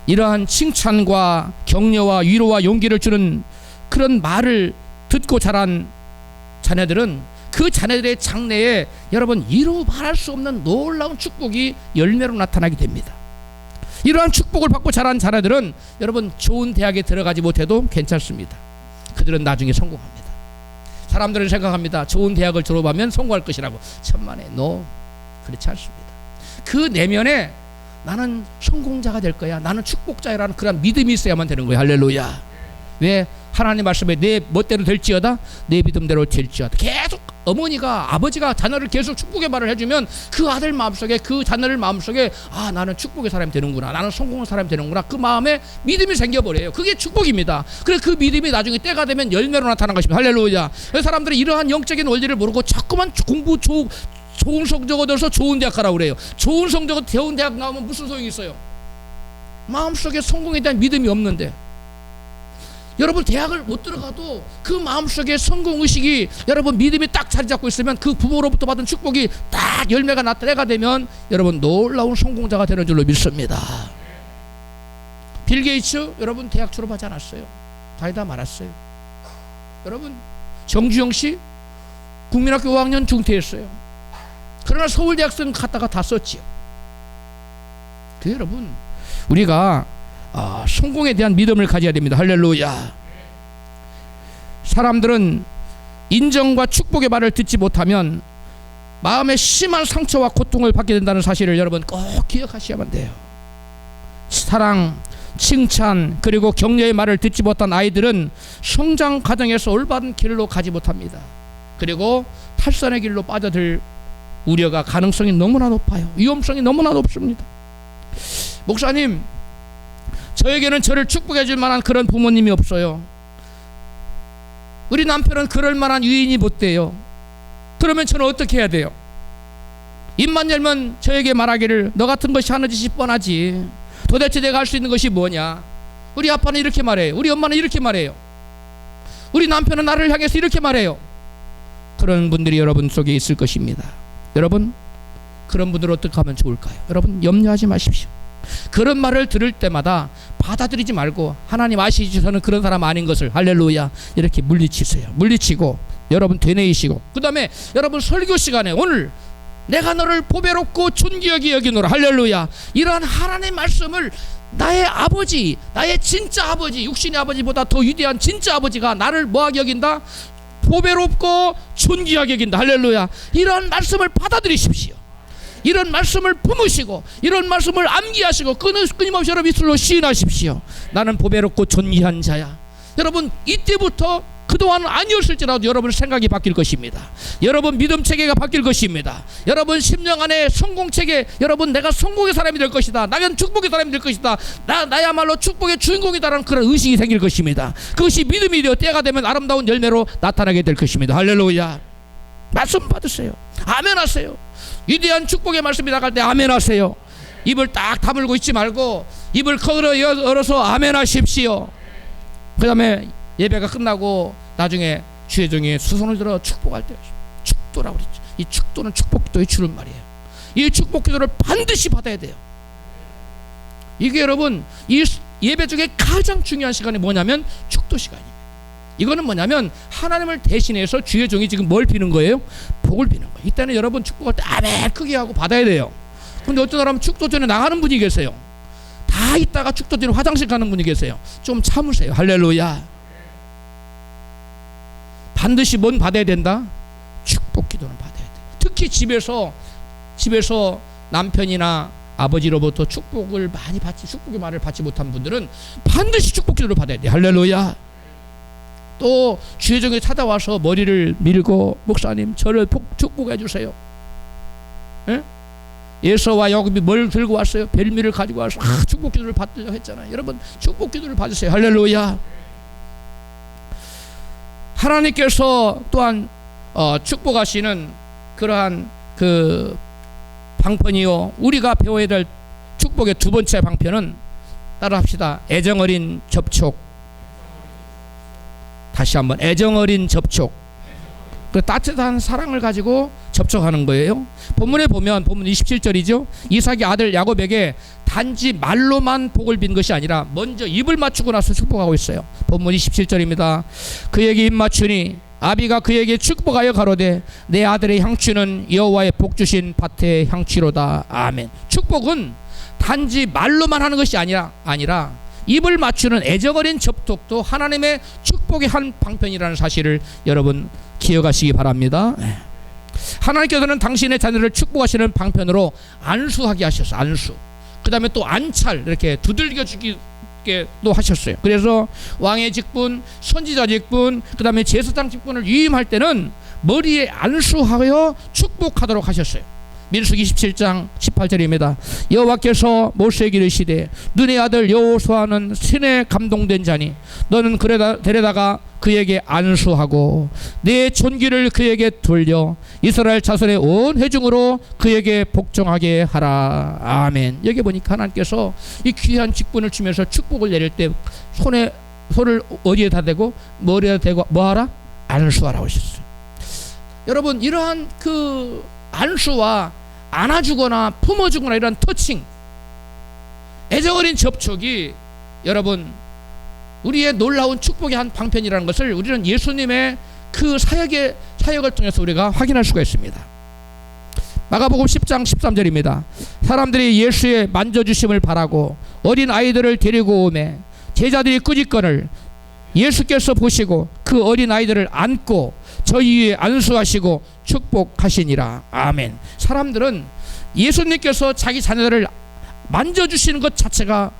이러한 칭찬과 격려와 위로와 용기를 주는 그런 말을 듣고 자란 자녀들은 그 자녀들의 장래에 여러분 이루 말할 수 없는 놀라운 축복이 열매로 나타나게 됩니다. 이러한 축복을 받고 자란 자녀들은 여러분 좋은 대학에 들어가지 못해도 괜찮습니다. 그들은 나중에 성공합니다. 사람들은 생각합니다. 좋은 대학을 졸업하면 성공할 것이라고. 천만에 그렇지 않습니다. 그 내면에 나는 성공자가 될 거야. 나는 축복자라는 그런 믿음이 있어야만 되는 거예요. 할렐루야. 왜? 하나님 말씀에 내 멋대로 될지어다 내 믿음대로 될지어다. 계속 아버지가 자녀를 계속 축복의 말을 해주면 그 아들 마음속에 그 자녀를 마음속에 나는 축복의 사람이 되는구나. 나는 성공의 사람이 되는구나. 그 마음에 믿음이 생겨버려요. 그게 축복입니다. 그래서 그 믿음이 나중에 때가 되면 열매로 나타나는 것입니다. 할렐루야. 사람들이 이러한 영적인 원리를 모르고 자꾸만 공부 좋은 성적 얻어서 좋은 대학 가라고 그래요. 좋은 성적 좋은 대학 나오면 무슨 소용이 있어요? 마음속에 성공에 대한 믿음이 없는데 여러분 대학을 못 들어가도 그 마음속에 성공의식이 여러분 믿음이 딱 자리 잡고 있으면 그 부모로부터 받은 축복이 딱 열매가 나타내가 되면 여러분 놀라운 성공자가 되는 줄로 믿습니다. 빌 게이츠 여러분 대학 졸업하지 않았어요. 다니다 말았어요. 여러분 정주영 씨 국민학교 5학년 중퇴했어요. 그러나 서울대학생 갔다가 다 썼지요. 그 여러분 우리가 성공에 대한 믿음을 가져야 됩니다. 할렐루야. 사람들은 인정과 축복의 말을 듣지 못하면 마음에 심한 상처와 고통을 받게 된다는 사실을 여러분 꼭 기억하셔야만 돼요. 사랑, 칭찬 그리고 격려의 말을 듣지 못한 아이들은 성장 과정에서 올바른 길로 가지 못합니다. 그리고 탈선의 길로 빠져들 우려가 가능성이 너무나 높아요. 위험성이 너무나 높습니다. 목사님 저에게는 저를 축복해 줄 만한 그런 부모님이 없어요. 우리 남편은 그럴 만한 유인이 못 돼요. 그러면 저는 어떻게 해야 돼요? 입만 열면 저에게 말하기를 너 같은 것이 하는 짓이 뻔하지. 도대체 내가 할 수 있는 것이 뭐냐? 우리 아빠는 이렇게 말해요. 우리 엄마는 이렇게 말해요. 우리 남편은 나를 향해서 이렇게 말해요. 그런 분들이 여러분 속에 있을 것입니다. 여러분 그런 분들 어떻게 하면 좋을까요? 여러분 염려하지 마십시오. 그런 말을 들을 때마다 받아들이지 말고 하나님 아시지 저는 그런 사람 아닌 것을 할렐루야 이렇게 물리치세요. 물리치고 여러분 되뇌이시고 그 다음에 여러분 설교 시간에 오늘 내가 너를 보배롭고 존귀하게 여기노라 할렐루야 이러한 하나님의 말씀을 나의 아버지 나의 진짜 아버지 육신의 아버지보다 더 위대한 진짜 아버지가 나를 뭐하게 여긴다? 보배롭고 존귀하게 여긴다 할렐루야 이러한 말씀을 받아들이십시오. 이런 말씀을 품으시고 이런 말씀을 암기하시고 끊임없이 여러분 입술로 시인하십시오. 나는 보배롭고 존귀한 자야. 여러분 이때부터 그동안은 아니었을지라도 여러분 생각이 바뀔 것입니다. 여러분 믿음 체계가 바뀔 것입니다. 여러분 심령 안에 성공 체계 여러분 내가 성공의 사람이 될 것이다. 나는 축복의 사람이 될 것이다. 나야말로 축복의 주인공이다라는 그런 의식이 생길 것입니다. 그것이 믿음이 되어 때가 되면 아름다운 열매로 나타나게 될 것입니다. 할렐루야. 말씀 받으세요. 아멘 하세요. 위대한 축복의 말씀이 나갈 때 아멘 하세요. 입을 딱 다물고 있지 말고 입을 걸어 열어서 아멘 하십시오. 그 다음에 예배가 끝나고 나중에 주의 종이 두 손을 들어 축복할 때 축도라고 그랬죠. 이 축도는 축복기도의 주는 말이에요. 이 축복기도를 반드시 받아야 돼요. 이게 여러분 이 예배 중에 가장 중요한 시간이 뭐냐면 축도 시간이에요. 이거는 뭐냐면 하나님을 대신해서 주의 종이 지금 뭘 비는 거예요? 복을 비는 거예요. 이때는 여러분 축복할 때 아멘 크게 하고 받아야 돼요. 근데 어떤 사람은 축도 전에 나가는 분이 계세요. 다 있다가 축도 전에 화장실 가는 분이 계세요. 좀 참으세요. 할렐루야. 반드시 뭔 받아야 된다? 축복 기도는 받아야 돼. 특히 집에서 남편이나 아버지로부터 축복의 말을 받지 못한 분들은 반드시 축복 기도를 받아야 돼. 할렐루야. 또 주의 종이 찾아와서 머리를 밀고 목사님 저를 축복해 주세요. 예? 예서와 야곱이 뭘 들고 왔어요? 벨미를 가지고 와서 축복 기도를 받으려 했잖아요. 여러분 축복 기도를 받으세요. 할렐루야. 하나님께서 또한 축복하시는 그러한 그 방편이요, 우리가 배워야 될 축복의 두 번째 방편은 따라합시다. 애정어린 접촉. 다시 한번 애정어린 접촉. 그 따뜻한 사랑을 가지고 접촉하는 거예요. 본문에 보면 본문 27절이죠. 이삭이 아들 야곱에게 단지 말로만 복을 빈 것이 아니라 먼저 입을 맞추고 나서 축복하고 있어요. 본문 27절입니다. 그에게 입 맞추니 아비가 그에게 축복하여 가로되 내 아들의 향취는 여호와의 복 주신 밭의 향취로다. 아멘. 축복은 단지 말로만 하는 것이 아니라 입을 맞추는 애정어린 접촉도 하나님의 축복의 한 방편이라는 사실을 여러분 기억하시기 바랍니다. 하나님께서는 당신의 자녀를 축복하시는 방편으로 안수하게 하셨어요. 안수. 그 다음에 또 안찰, 이렇게 두들겨 주기도 하셨어요. 그래서 왕의 직분, 선지자 직분, 그 다음에 제사장 직분을 위임할 때는 머리에 안수하여 축복하도록 하셨어요. 민수기 27장 18절입니다. 여호와께서 모세에게 이르시되 너의 아들 여호수아는 신에 감동된 자니 너는 데려다가 그에게 안수하고 내 존귀를 그에게 돌려 이스라엘 자손의 온 회중으로 그에게 복종하게 하라. 아멘. 여기 보니까 하나님께서 이 귀한 직분을 주면서 축복을 내릴 때 손을 어디에다 대고 머리에다 대고 뭐하라? 안수하라고 하셨어요. 여러분 이러한 그 안수와 안아주거나 품어주거나 이런 터칭, 애정어린 접촉이 여러분 우리의 놀라운 축복의 한 방편이라는 것을 우리는 예수님의 그 사역을 통해서 우리가 확인할 수가 있습니다. 마가복음 10장 13절입니다. 사람들이 예수의 만져주심을 바라고 어린 아이들을 데리고 오매 제자들이 꾸짖거늘 예수께서 보시고 그 어린 아이들을 안고 저희 위에 안수하시고 축복하시니라. 아멘. 사람들은 예수님께서 자기 자녀들을 만져주시는 것 자체가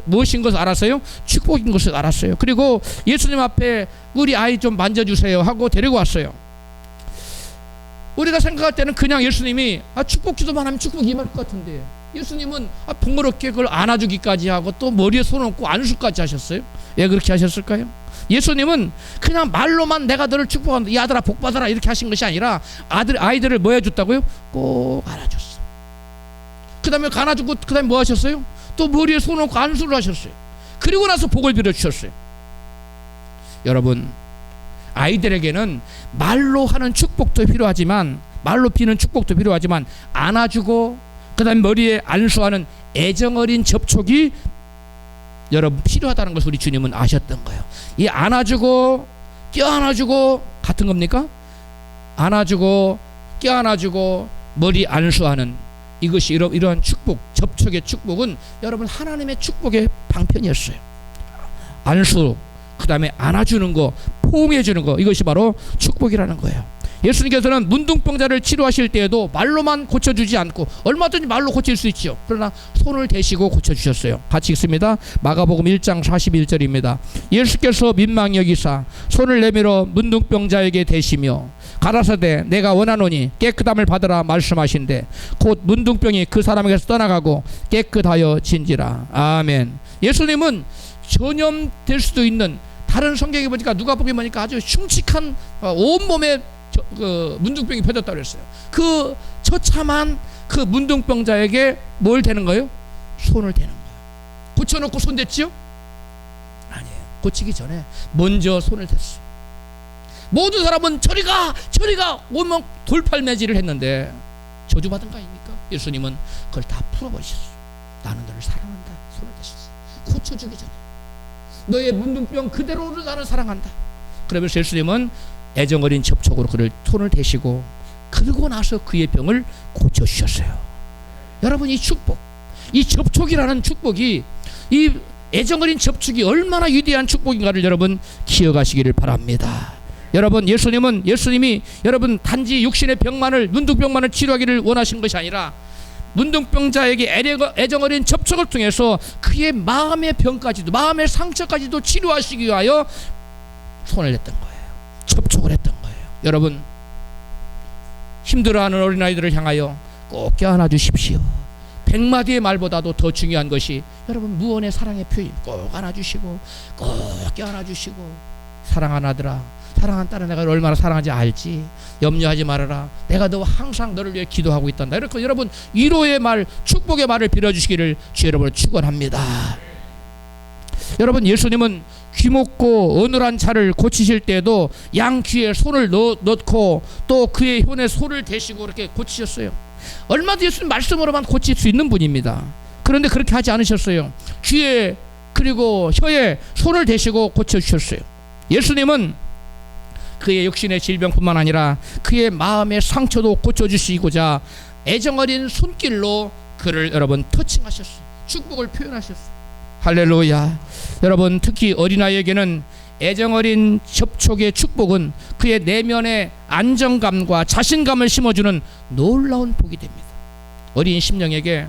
무엇인 것을 알았어요? 축복인 것을 알았어요. 그리고 예수님 앞에 우리 아이 좀 만져주세요 하고 데리고 왔어요. 우리가 생각할 때는 그냥 예수님이 축복 기도만 하면 축복이 임할 것 같은데 예수님은 번거롭게 그걸 안아주기까지 하고 또 머리에 손 얹고 안수까지 하셨어요. 왜 그렇게 하셨을까요? 예수님은 그냥 말로만 내가 너를 축복한다, 이 아들아 복 받아라 이렇게 하신 것이 아니라 아이들을 뭐 해줬다고요? 꼭 안아줬어. 그 다음에 안아주고 그 다음에 뭐 하셨어요? 또 머리에 손 얹고 안수를 하셨어요. 그리고 나서 복을 빌어주셨어요. 여러분 아이들에게는 말로 하는 축복도 필요하지만 말로 비는 축복도 필요하지만 안아주고 그 다음에 머리에 안수하는 애정어린 접촉이 여러분 필요하다는 것을 우리 주님은 아셨던 거예요. 이 안아주고 껴안아주고 같은 겁니까? 안아주고 껴안아주고 머리 안수하는 이것이 이러한 축복, 접촉의 축복은 여러분 하나님의 축복의 방편이었어요. 안수, 그 다음에 안아주는 거, 포옹해주는 거, 이것이 바로 축복이라는 거예요. 예수님께서는 문둥병자를 치료하실 때에도 말로만 고쳐주지 않고 얼마든지 말로 고칠 수 있죠. 그러나 손을 대시고 고쳐주셨어요. 같이 읽습니다. 마가복음 1장 41절입니다. 예수께서 민망히 여기사 손을 내밀어 문둥병자에게 대시며 가라사대 내가 원하노니 깨끗함을 받으라 말씀하신대 곧 문둥병이 그 사람에게서 떠나가고 깨끗하여 진지라. 아멘. 예수님은 전염될 수도 있는, 다른 성경에 보니까 누가복음에 보니까 아주 흉측한 온몸에 그 문둥병이 펴졌다고 그랬어요. 그 처참한 그 문둥병자에게 뭘 대는 거예요? 손을 대는 거예요. 고쳐놓고 손 댔지요? 아니에요. 고치기 전에 먼저 손을 댔어요. 모든 사람은 저리가 온몸 돌팔매질을 했는데 저주받은 거 아닙니까? 예수님은 그걸 다 풀어버리셨어요. 나는 너를 사랑한다. 손을 대셨어요. 고쳐주기 전에 너의 문둥병 그대로를 나는 사랑한다. 그러면서 예수님은 애정어린 접촉으로 그를 손을 대시고 그러고 나서 그의 병을 고쳐주셨어요. 여러분, 이 축복, 이 접촉이라는 축복이, 이 애정어린 접촉이 얼마나 위대한 축복인가를 여러분 기억하시기를 바랍니다. 여러분, 예수님이 여러분 단지 육신의 병만을, 문둥병만을 치료하기를 원하신 것이 아니라 문둥병자에게 애정어린 접촉을 통해서 그의 마음의 병까지도, 마음의 상처까지도 치료하시기 위하여 손을 냈던 거예요. 접촉을 했던 거예요. 여러분, 힘들어하는 어린아이들을 향하여 꼭 껴안아 주십시오. 100마디의 말보다도 더 중요한 것이 여러분 무언의 사랑의 표현, 꼭 안아주시고 꼭 껴안아주시고, 사랑하는 아들아, 사랑하는 딸아, 내가 얼마나 사랑하는지 알지? 염려하지 말아라. 내가 너 항상 너를 위해 기도하고 있단다. 이렇게 여러분 위로의 말, 축복의 말을 빌어주시기를 주 여러분을 축원합니다. 여러분, 예수님은 귀먹고 어눌한 자를 고치실 때에도 양 귀에 손을 넣고 또 그의 혀에 손을 대시고 이렇게 고치셨어요. 얼마든지 예수님 말씀으로만 고칠 수 있는 분입니다. 그런데 그렇게 하지 않으셨어요. 귀에 그리고 혀에 손을 대시고 고쳐주셨어요. 예수님은 그의 육신의 질병뿐만 아니라 그의 마음의 상처도 고쳐주시고자 애정어린 손길로 그를 여러분 터칭하셨어요. 축복을 표현하셨어요. 할렐루야. 여러분, 특히 어린아이에게는 애정어린 접촉의 축복은 그의 내면의 안정감과 자신감을 심어주는 놀라운 복이 됩니다. 어린 심령에게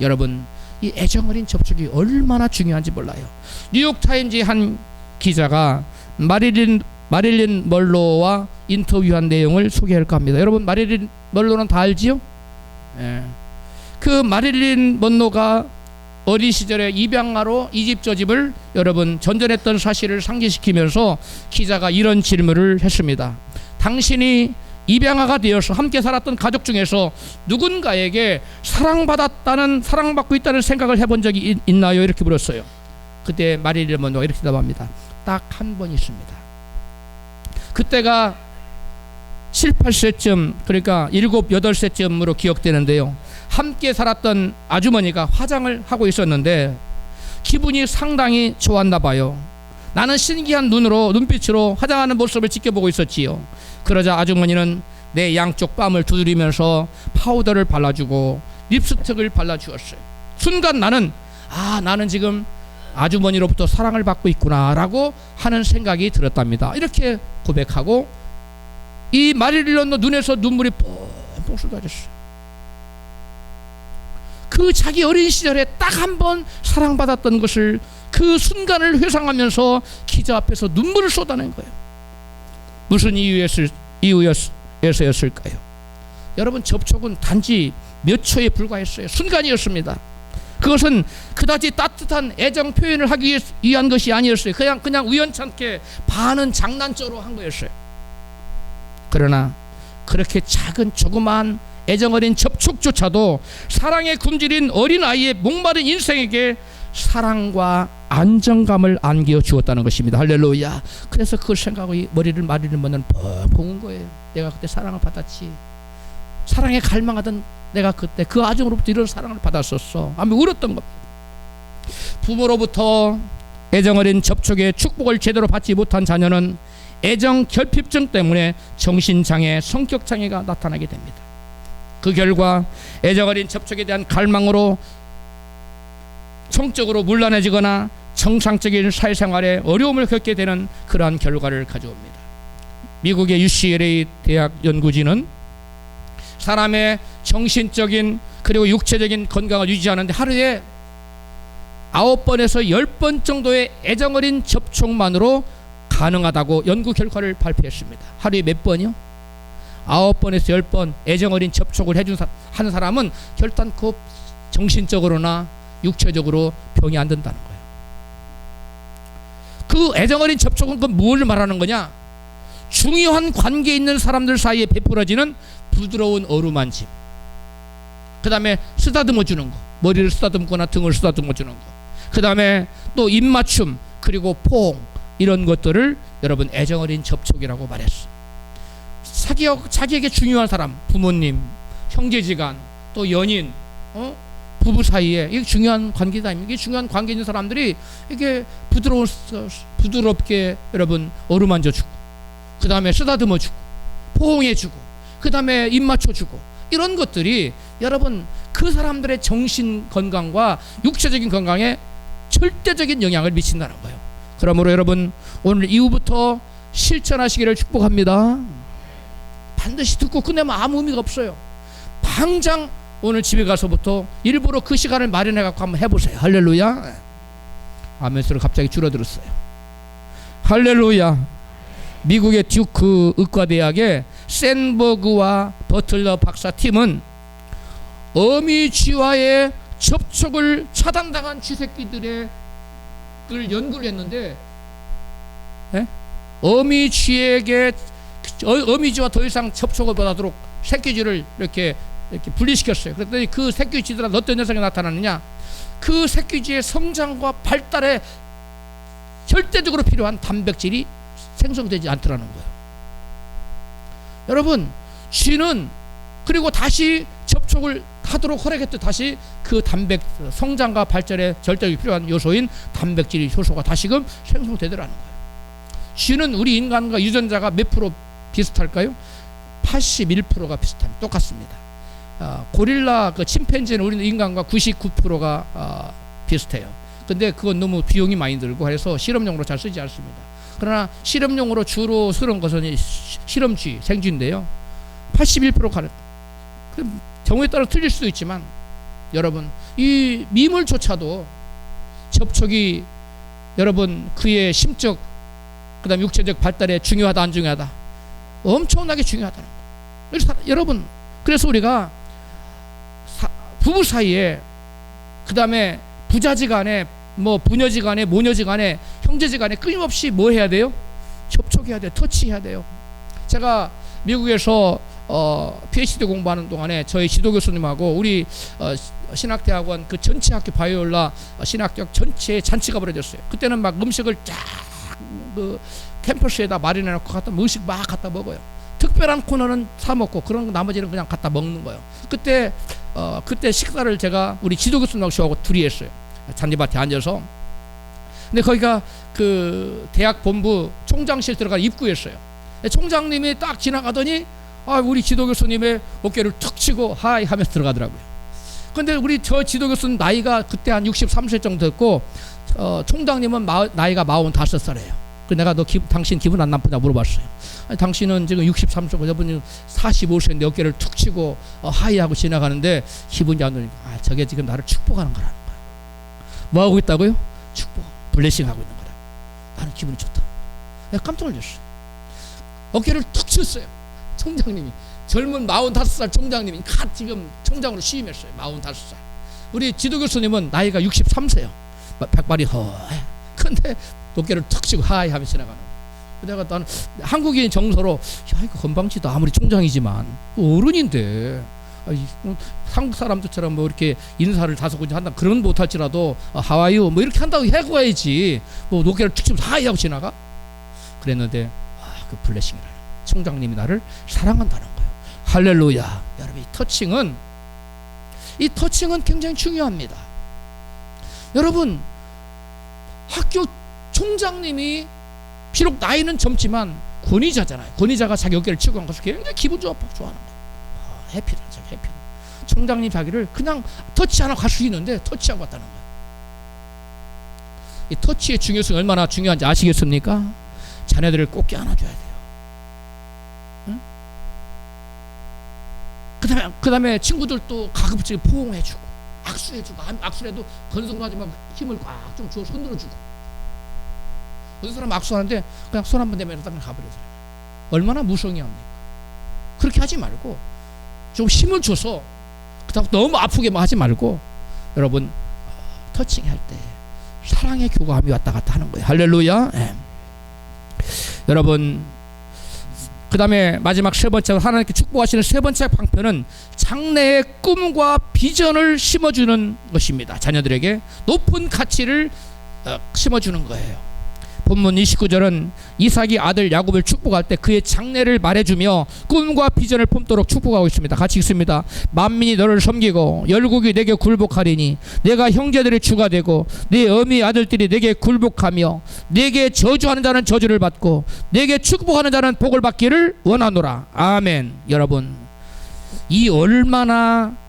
여러분 이 애정어린 접촉이 얼마나 중요한지 몰라요. 뉴욕타임즈 한 기자가 마릴린 먼로와 인터뷰한 내용을 소개할까 합니다. 여러분, 마릴린 먼로는 다 알지요? 예. 그 마릴린 먼로가 어린 시절에 입양아로 이집 저집을 여러분 전전했던 사실을 상기시키면서 기자가 이런 질문을 했습니다. 당신이 입양아가 되어서 함께 살았던 가족 중에서 누군가에게 사랑받고 있다는 생각을 해본 적이 있나요? 이렇게 물었어요. 그때 마릴린 먼로가 이렇게 대답합니다. 딱 한 번 있습니다. 그때가 7, 8세쯤, 그러니까 7, 8세쯤으로 기억되는데요. 함께 살았던 아주머니가 화장을 하고 있었는데 기분이 상당히 좋았나 봐요. 나는 신기한 눈빛으로 화장하는 모습을 지켜보고 있었지요. 그러자 아주머니는 내 양쪽 뺨을 두드리면서 파우더를 발라주고 립스틱을 발라주었어요. 순간 나는 지금 아주머니로부터 사랑을 받고 있구나 라고 하는 생각이 들었답니다. 이렇게 고백하고 이 마릴린 먼로 눈에서 눈물이 뽕뽕 쏟아졌어요. 그 자기 어린 시절에 딱 한 번 사랑받았던 것을, 그 순간을 회상하면서 기자 앞에서 눈물을 쏟아낸 거예요. 무슨 이유에서였을까요? 여러분, 접촉은 단지 몇 초에 불과했어요. 순간이었습니다. 그것은 그다지 따뜻한 애정 표현을 하기 위한 것이 아니었어요. 그냥 우연찮게 반은 장난적으로 한 거였어요. 그러나 그렇게 작은 조그만 애정어린 접촉조차도 사랑에 굶주린 어린아이의 목마른 인생에게 사랑과 안정감을 안겨 주었다는 것입니다. 할렐루야. 그래서 그걸 생각하고 머리를 마리는 먼로는 펑펑 운 거예요. 내가 그때 사랑을 받았지. 사랑에 갈망하던 내가 그때 그 아정으로부터 이런 사랑을 받았었어 하며 울었던 겁니다. 부모로부터 애정어린 접촉의 축복을 제대로 받지 못한 자녀는 애정 결핍증 때문에 정신장애, 성격장애가 나타나게 됩니다. 그 결과 애정어린 접촉에 대한 갈망으로 성적으로 문란해지거나 정상적인 사회생활에 어려움을 겪게 되는 그러한 결과를 가져옵니다. 미국의 UCLA 대학 연구진은 사람의 정신적인 그리고 육체적인 건강을 유지하는데 하루에 9번에서 10번 정도의 애정어린 접촉만으로 가능하다고 연구 결과를 발표했습니다. 하루에 몇 번이요? 9번에서 10번 애정어린 접촉을 하는 사람은 결단코 정신적으로나 육체적으로 병이 안 든다는 거예요. 그 애정어린 접촉은 그 무엇을 말하는 거냐? 중요한 관계에 있는 사람들 사이에 베풀어지는 부드러운 어루만짐, 그 다음에 쓰다듬어 주는 거, 머리를 쓰다듬거나 등을 쓰다듬어 주는 거, 그 다음에 또 입맞춤, 그리고 포옹, 이런 것들을 여러분 애정어린 접촉이라고 말했어. 자기에게 중요한 사람, 부모님, 형제지간, 또 연인, 부부 사이에 이게 중요한 관계다. 이게 중요한 관계 있는 사람들이 이게 부드럽게 여러분 어루만져주고, 그 다음에 쓰다듬어주고, 포옹해주고, 그 다음에 입 맞춰주고, 이런 것들이 여러분 그 사람들의 정신 건강과 육체적인 건강에 절대적인 영향을 미친다는 거예요. 그러므로 여러분 오늘 이후부터 실천하시기를 축복합니다. 반드시 듣고 끝내면 아무 의미가 없어요. 당장 오늘 집에 가서부터 일부러 그 시간을 마련해 갖고 한번 해보세요. 할렐루야. 아멘 소리가 갑자기 줄어들었어요. 할렐루야. 미국의 듀크 의과대학의 샌버그와 버틀러 박사 팀은 어미쥐와의 접촉을 차단당한 쥐새끼들의 연구를 했는데, 어미쥐와 더 이상 접촉을 못하도록 새끼쥐를 이렇게 분리시켰어요. 그랬더니 그 새끼쥐들은 어떤 현상이 나타나느냐, 그 새끼쥐의 성장과 발달에 절대적으로 필요한 단백질이 생성되지 않더라는 거예요. 여러분, 쥐는 그리고 다시 접촉을 하도록 허락했더니 다시 그 성장과 발전에 절대적으로 필요한 요소인 단백질 효소가 다시금 생성되더라는 거예요. 쥐는 우리 인간과 유전자가 몇 프로 비슷할까요? 81%가 비슷합니다. 똑같습니다. 고릴라 그 침팬지는 우리 인간과 99%가 비슷해요. 근데 그건 너무 비용이 많이 들고 해서 실험용으로 잘 쓰지 않습니다. 그러나 실험용으로 주로 쓰는 것은 실험쥐, 생쥐인데요. 81%가 경우에 따라 틀릴 수도 있지만, 여러분 이 미물조차도 접촉이 여러분 그의 심적 그다음 육체적 발달에 중요하다 안 중요하다? 엄청나게 중요하다는 거예요. 여러분 그래서 우리가 부부 사이에, 그 다음에 부자지간에, 뭐 부녀지간에, 모녀지간에, 형제지간에 끊임없이 뭐 해야 돼요? 접촉해야 돼요. 터치해야 돼요. 제가 미국에서 PhD 공부하는 동안에 저희 지도 교수님하고 우리 신학대학원 그 전체 학교 바이올라 신학교학 전체에 잔치가 벌어졌어요. 그때는 막 음식을 쫙 그 캠퍼스에다 마련해놓고 갖다 음식 막 갖다 먹어요. 특별한 코너는 사 먹고 그런 거 나머지는 그냥 갖다 먹는 거예요. 그때 식사를 제가 우리 지도 교수님하고 저하고 둘이 했어요. 잔디밭에 앉아서. 근데 거기가 그 대학 본부 총장실 들어가 입구였어요. 총장님이 딱 지나가더니 우리 지도 교수님의 어깨를 툭 치고 하이 하면서 들어가더라고요. 근데 우리 저 지도 교수님 나이가 그때 한 63세 정도 됐고, 총장님은 나이가 45살이에요. 그 내가 당신 기분 안 나쁘냐 물어봤어요. 아니, 당신은 지금 63세고 저분이 45세인데 어깨를 툭 치고 하이 하고 지나가는데 기분이 안 좋으니까 저게 지금 나를 축복하는 거라는 거야. 뭐 하고 있다고요? 축복, 블레싱 하고 있는 거라. 나는 기분이 좋다. 내가 깜짝 놀랐어요. 어깨를 툭 쳤어요. 총장님이, 젊은 45살 총장님이 갓 지금 총장으로 취임했어요. 45살. 우리 지도 교수님은 나이가 63세요. 백발이 허해. 근데 어깨를 툭 치고 하이 하면서 지나가는 거예요. 내가 나는 한국인 정서로 이거 건방지다. 아무리 총장이지만 어른인데 한국 사람들처럼 뭐 이렇게 인사를 다섯 군데 한다 그런 못할지라도 하와이유 뭐 이렇게 한다고 해고 해야지. 뭐 어깨를 툭 치면서 하이 하고 지나가? 그랬는데 그 블레싱이라. 총장님이 나를 사랑한다는 거예요. 할렐루야. 여러분 이 터칭은 굉장히 중요합니다. 여러분 학교 총장님이 비록 나이는 젊지만 권위자잖아요. 권위자가 자기 어깨를 치고 간 것을 굉장히 기분 좋아하는 거예요. 해피다. 해피. 총장님 자기를 그냥 터치 안 하고 갈 수 있는데 터치하고 왔다는 거예요. 이 터치의 중요성이 얼마나 중요한지 아시겠습니까? 자녀들을 꼭 껴안아줘야 돼요. 응? 그 다음에 친구들도 가급적 포옹해주고 악수해주고, 악수해도 건성도 하지 말고 힘을 꽉 좀 주어 손들어주고. 어떤 사람 악수하는데 그냥 손 한번 대면 딱 가버려요. 얼마나 무성의합니까? 그렇게 하지 말고 좀 힘을 줘서 그다음 너무 아프게만 하지 말고, 여러분 터칭할 때 사랑의 교감이 왔다 갔다 하는 거예요. 할렐루야. 네. 여러분 그 다음에 마지막 세 번째, 하나님께 축복하시는 세 번째 방편은 장래의 꿈과 비전을 심어주는 것입니다. 자녀들에게 높은 가치를 심어주는 거예요. 본문 29절은 이삭이 아들 야곱을 축복할 때 그의 장래를 말해주며 꿈과 비전을 품도록 축복하고 있습니다. 같이 읽습니다. 만민이 너를 섬기고 열국이 내게 굴복하리니 내가 형제들의 주가 되고 네 어미 아들들이 내게 굴복하며 내게 저주하는 자는 저주를 받고 내게 축복하는 자는 복을 받기를 원하노라. 아멘. 여러분, 이 얼마나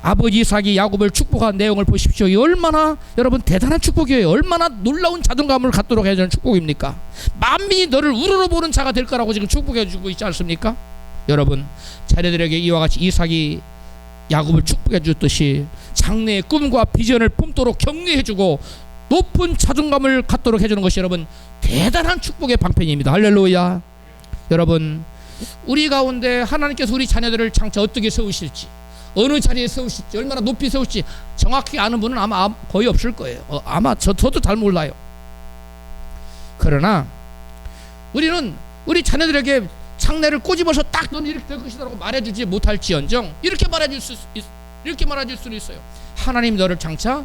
아버지 이삭이 야곱을 축복한 내용을 보십시오. 이 얼마나 여러분 대단한 축복이에요. 얼마나 놀라운 자존감을 갖도록 해야 되는 축복입니까? 만민이 너를 우러러보는 자가 될 거라고 지금 축복해 주고 있지 않습니까? 여러분, 자녀들에게 이와 같이 이삭이 야곱을 축복해 줬듯이 장래의 꿈과 비전을 품도록 격려해 주고 높은 자존감을 갖도록 해주는 것이 여러분 대단한 축복의 방편입니다. 할렐루야. 여러분, 우리 가운데 하나님께서 우리 자녀들을 장차 어떻게 세우실지, 어느 자리에 세우실지, 얼마나 높이 세우실지 정확히 아는 분은 아마 거의 없을 거예요. 아마 저도 잘 몰라요. 그러나 우리는 우리 자녀들에게 장래를 꼬집어서 딱 너는 이렇게 될 것이라고 말해주지 못할지언정 이렇게 말해줄 수는 있어요. 하나님 너를 장차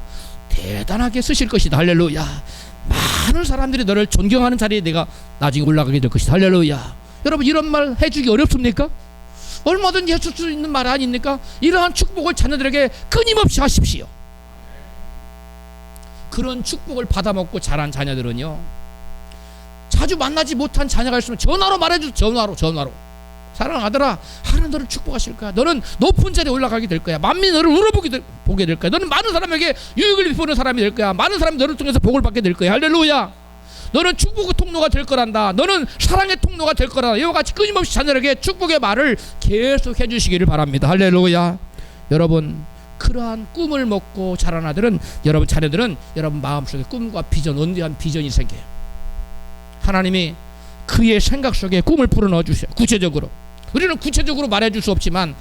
대단하게 쓰실 것이다. 할렐루야. 많은 사람들이 너를 존경하는 자리에 내가 나중에 올라가게 될 것이다. 할렐루야. 여러분, 이런 말 해주기 어렵습니까? 얼마든지 해줄 수 있는 말 아닙니까? 이러한 축복을 자녀들에게 끊임없이 하십시오. 그런 축복을 받아먹고 자란 자녀들은요, 자주 만나지 못한 자녀가 있으면 전화로 말해줘. 전화로 사랑하더라, 하나님 너를 축복하실 거야. 너는 높은 자리에 올라가게 될 거야. 만민이 너를 보게 될 거야. 너는 많은 사람에게 유익을 베푸는 사람이 될 거야. 많은 사람이 너를 통해서 복을 받게 될 거야. 할렐루야. 너는 축복의 통로가 될 거란다. 너는 사랑의 통로가 될 거란다. 이와 같이 끊임없이 자녀에게 축복의 말을 계속 해주시기를 바랍니다. 할렐루야. 여러분, 그러한 꿈을 먹고 자란 아들은, 여러분 자녀들은 여러분 마음속에 꿈과 비전, 원대한 비전이 생겨요. 하나님이 그의 생각 속에 꿈을 불어넣어 주세요. 구체적으로 우리는 구체적으로 말해줄 수 없지만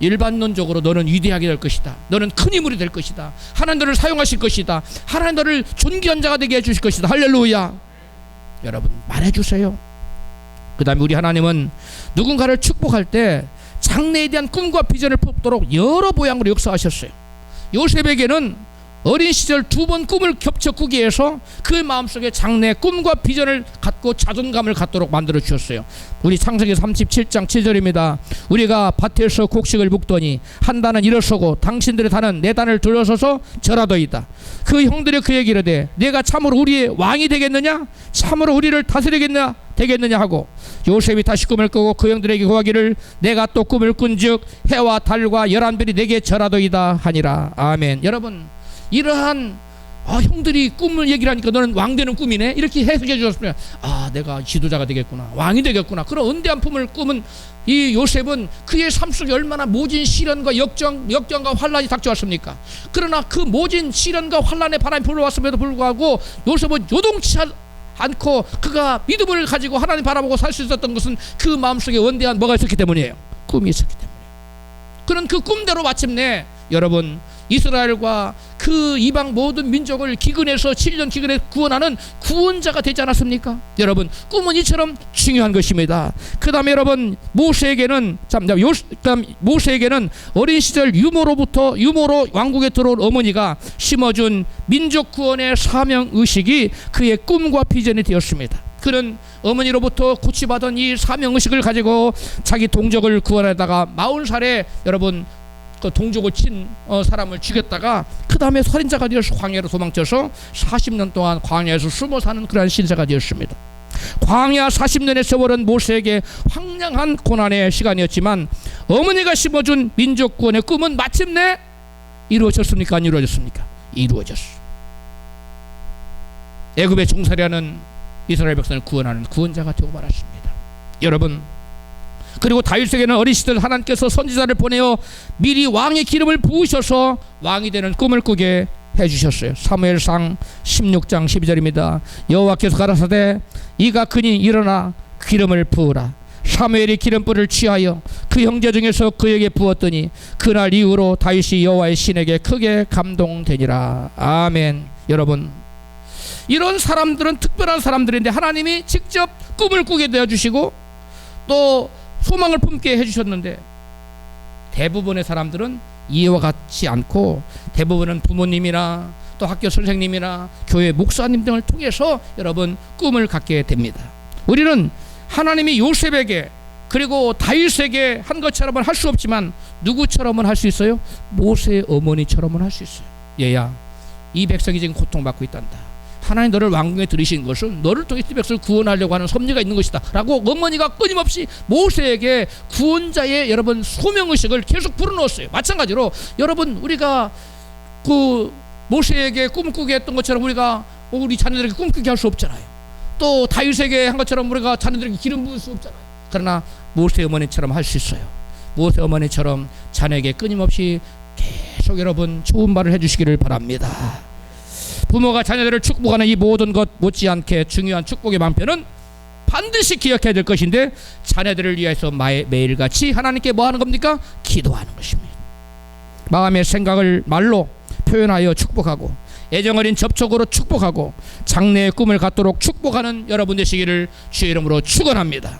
일반론적으로 너는 위대하게 될 것이다. 너는 큰 인물이 될 것이다. 하나님 너를 사용하실 것이다. 하나님 너를 존귀한 자가 되게 해주실 것이다. 할렐루야. 여러분 말해주세요. 그 다음에 우리 하나님은 누군가를 축복할 때 장래에 대한 꿈과 비전을 품도록 여러 모양으로 역사하셨어요. 요셉에게는 어린 시절 2번 꿈을 겹쳐 꾸게 해서 그의 마음속에 장래 꿈과 비전을 갖고 자존감을 갖도록 만들어 주셨어요. 우리 창세기 37장 7절입니다. 우리가 밭에서 곡식을 묵더니 한 단은 일어서고 당신들의 단은 내 단을 둘러서서 절하더이다. 그 형들이 그에게 이르되 내가 참으로 우리의 왕이 되겠느냐? 참으로 우리를 다스리겠느냐? 되겠느냐 하고 요셉이 다시 꿈을 꾸고 그 형들에게 고하기를 내가 또 꿈을 꾼즉 해와 달과 11별이 내게 절하더이다 하니라. 아멘. 여러분, 이러한 형들이 꿈을 얘기를 하니까 너는 왕 되는 꿈이네 이렇게 해석해 주셨으면 내가 지도자가 되겠구나, 왕이 되겠구나, 그런 은대한 품을 꿈은 이 요셉은 그의 삶 속에 얼마나 모진 시련과 역경과 환란이 닥쳐왔습니까? 그러나 그 모진 시련과 환란의 바람이 불어왔음에도 불구하고 요셉은 요동치 않고 그가 믿음을 가지고 하나님 바라보고 살 수 있었던 것은 그 마음속에 원대한 뭐가 있었기 때문이에요. 꿈이 있었기 때문이에요. 그런 그 꿈대로 마침내 여러분 이스라엘과 그 이방 모든 민족을 기근에서 7년 기근에 구원하는 구원자가 되지 않았습니까? 여러분, 꿈은 이처럼 중요한 것입니다. 그 다음에 여러분 모세에게는 어린 시절 유모로 왕국에 들어온 어머니가 심어준 민족 구원의 사명 의식이 그의 꿈과 비전이 되었습니다. 그는 어머니로부터 고치받은 이 사명 의식을 가지고 자기 동족을 구원하다가 40살에 여러분 그 동족을 친 사람을 죽였다가 그 다음에 살인자가 되어서 광야로 도망쳐서 40년 동안 광야에서 숨어 사는 그러한 신세가 되었습니다. 광야 40년의 세월은 모세에게 황량한 고난의 시간이었지만 어머니가 심어준 민족 구원의 꿈은 마침내 이루어졌습니까? 안 이루어졌습니까? 이루어졌어. 애굽의 종살이하는 이스라엘 백성을 구원하는 구원자가 되고 말았습니다. 여러분, 그리고 다윗에게는 어린 시절 하나님께서 선지자를 보내어 미리 왕의 기름을 부으셔서 왕이 되는 꿈을 꾸게 해주셨어요. 사무엘상 16장 12절입니다. 여호와께서 가라사대 이가 그니 일어나 기름을 부으라. 사무엘이 기름불을 취하여 그 형제 중에서 그에게 부었더니 그날 이후로 다윗이 여호와의 신에게 크게 감동되니라. 아멘. 여러분, 이런 사람들은 특별한 사람들인데 하나님이 직접 꿈을 꾸게 되어주시고 또 소망을 품게 해주셨는데 대부분의 사람들은 이와 같지 않고 대부분은 부모님이나 또 학교 선생님이나 교회 목사님 등을 통해서 여러분 꿈을 갖게 됩니다. 우리는 하나님이 요셉에게 그리고 다윗에게 한 것처럼은 할 수 없지만 누구처럼은 할 수 있어요? 모세의 어머니처럼은 할 수 있어요. 얘야, 이 백성이 지금 고통받고 있단다. 하나님 너를 왕궁에 들이신 것은 너를 통해 이 백성을 구원하려고 하는 섭리가 있는 것이다 라고 어머니가 끊임없이 모세에게 구원자의 여러분 소명의식을 계속 불어넣었어요. 마찬가지로 여러분 우리가 그 모세에게 꿈을 꾸게 했던 것처럼 우리가 우리 자녀들에게 꿈꾸게 할 수 없잖아요. 또 다윗에게 한 것처럼 우리가 자녀들에게 기름 부을 수 없잖아요. 그러나 모세 어머니처럼 할 수 있어요. 모세 어머니처럼 자녀에게 끊임없이 계속 여러분 좋은 말을 해주시기를 바랍니다. 부모가 자녀들을 축복하는 이 모든 것 못지않게 중요한 축복의 방편은 반드시 기억해야 될 것인데 자녀들을 위해서 매일같이 하나님께 뭐 하는 겁니까? 기도하는 것입니다. 마음의 생각을 말로 표현하여 축복하고 애정어린 접촉으로 축복하고 장래의 꿈을 갖도록 축복하는 여러분 되시기를 주의 이름으로 축원합니다.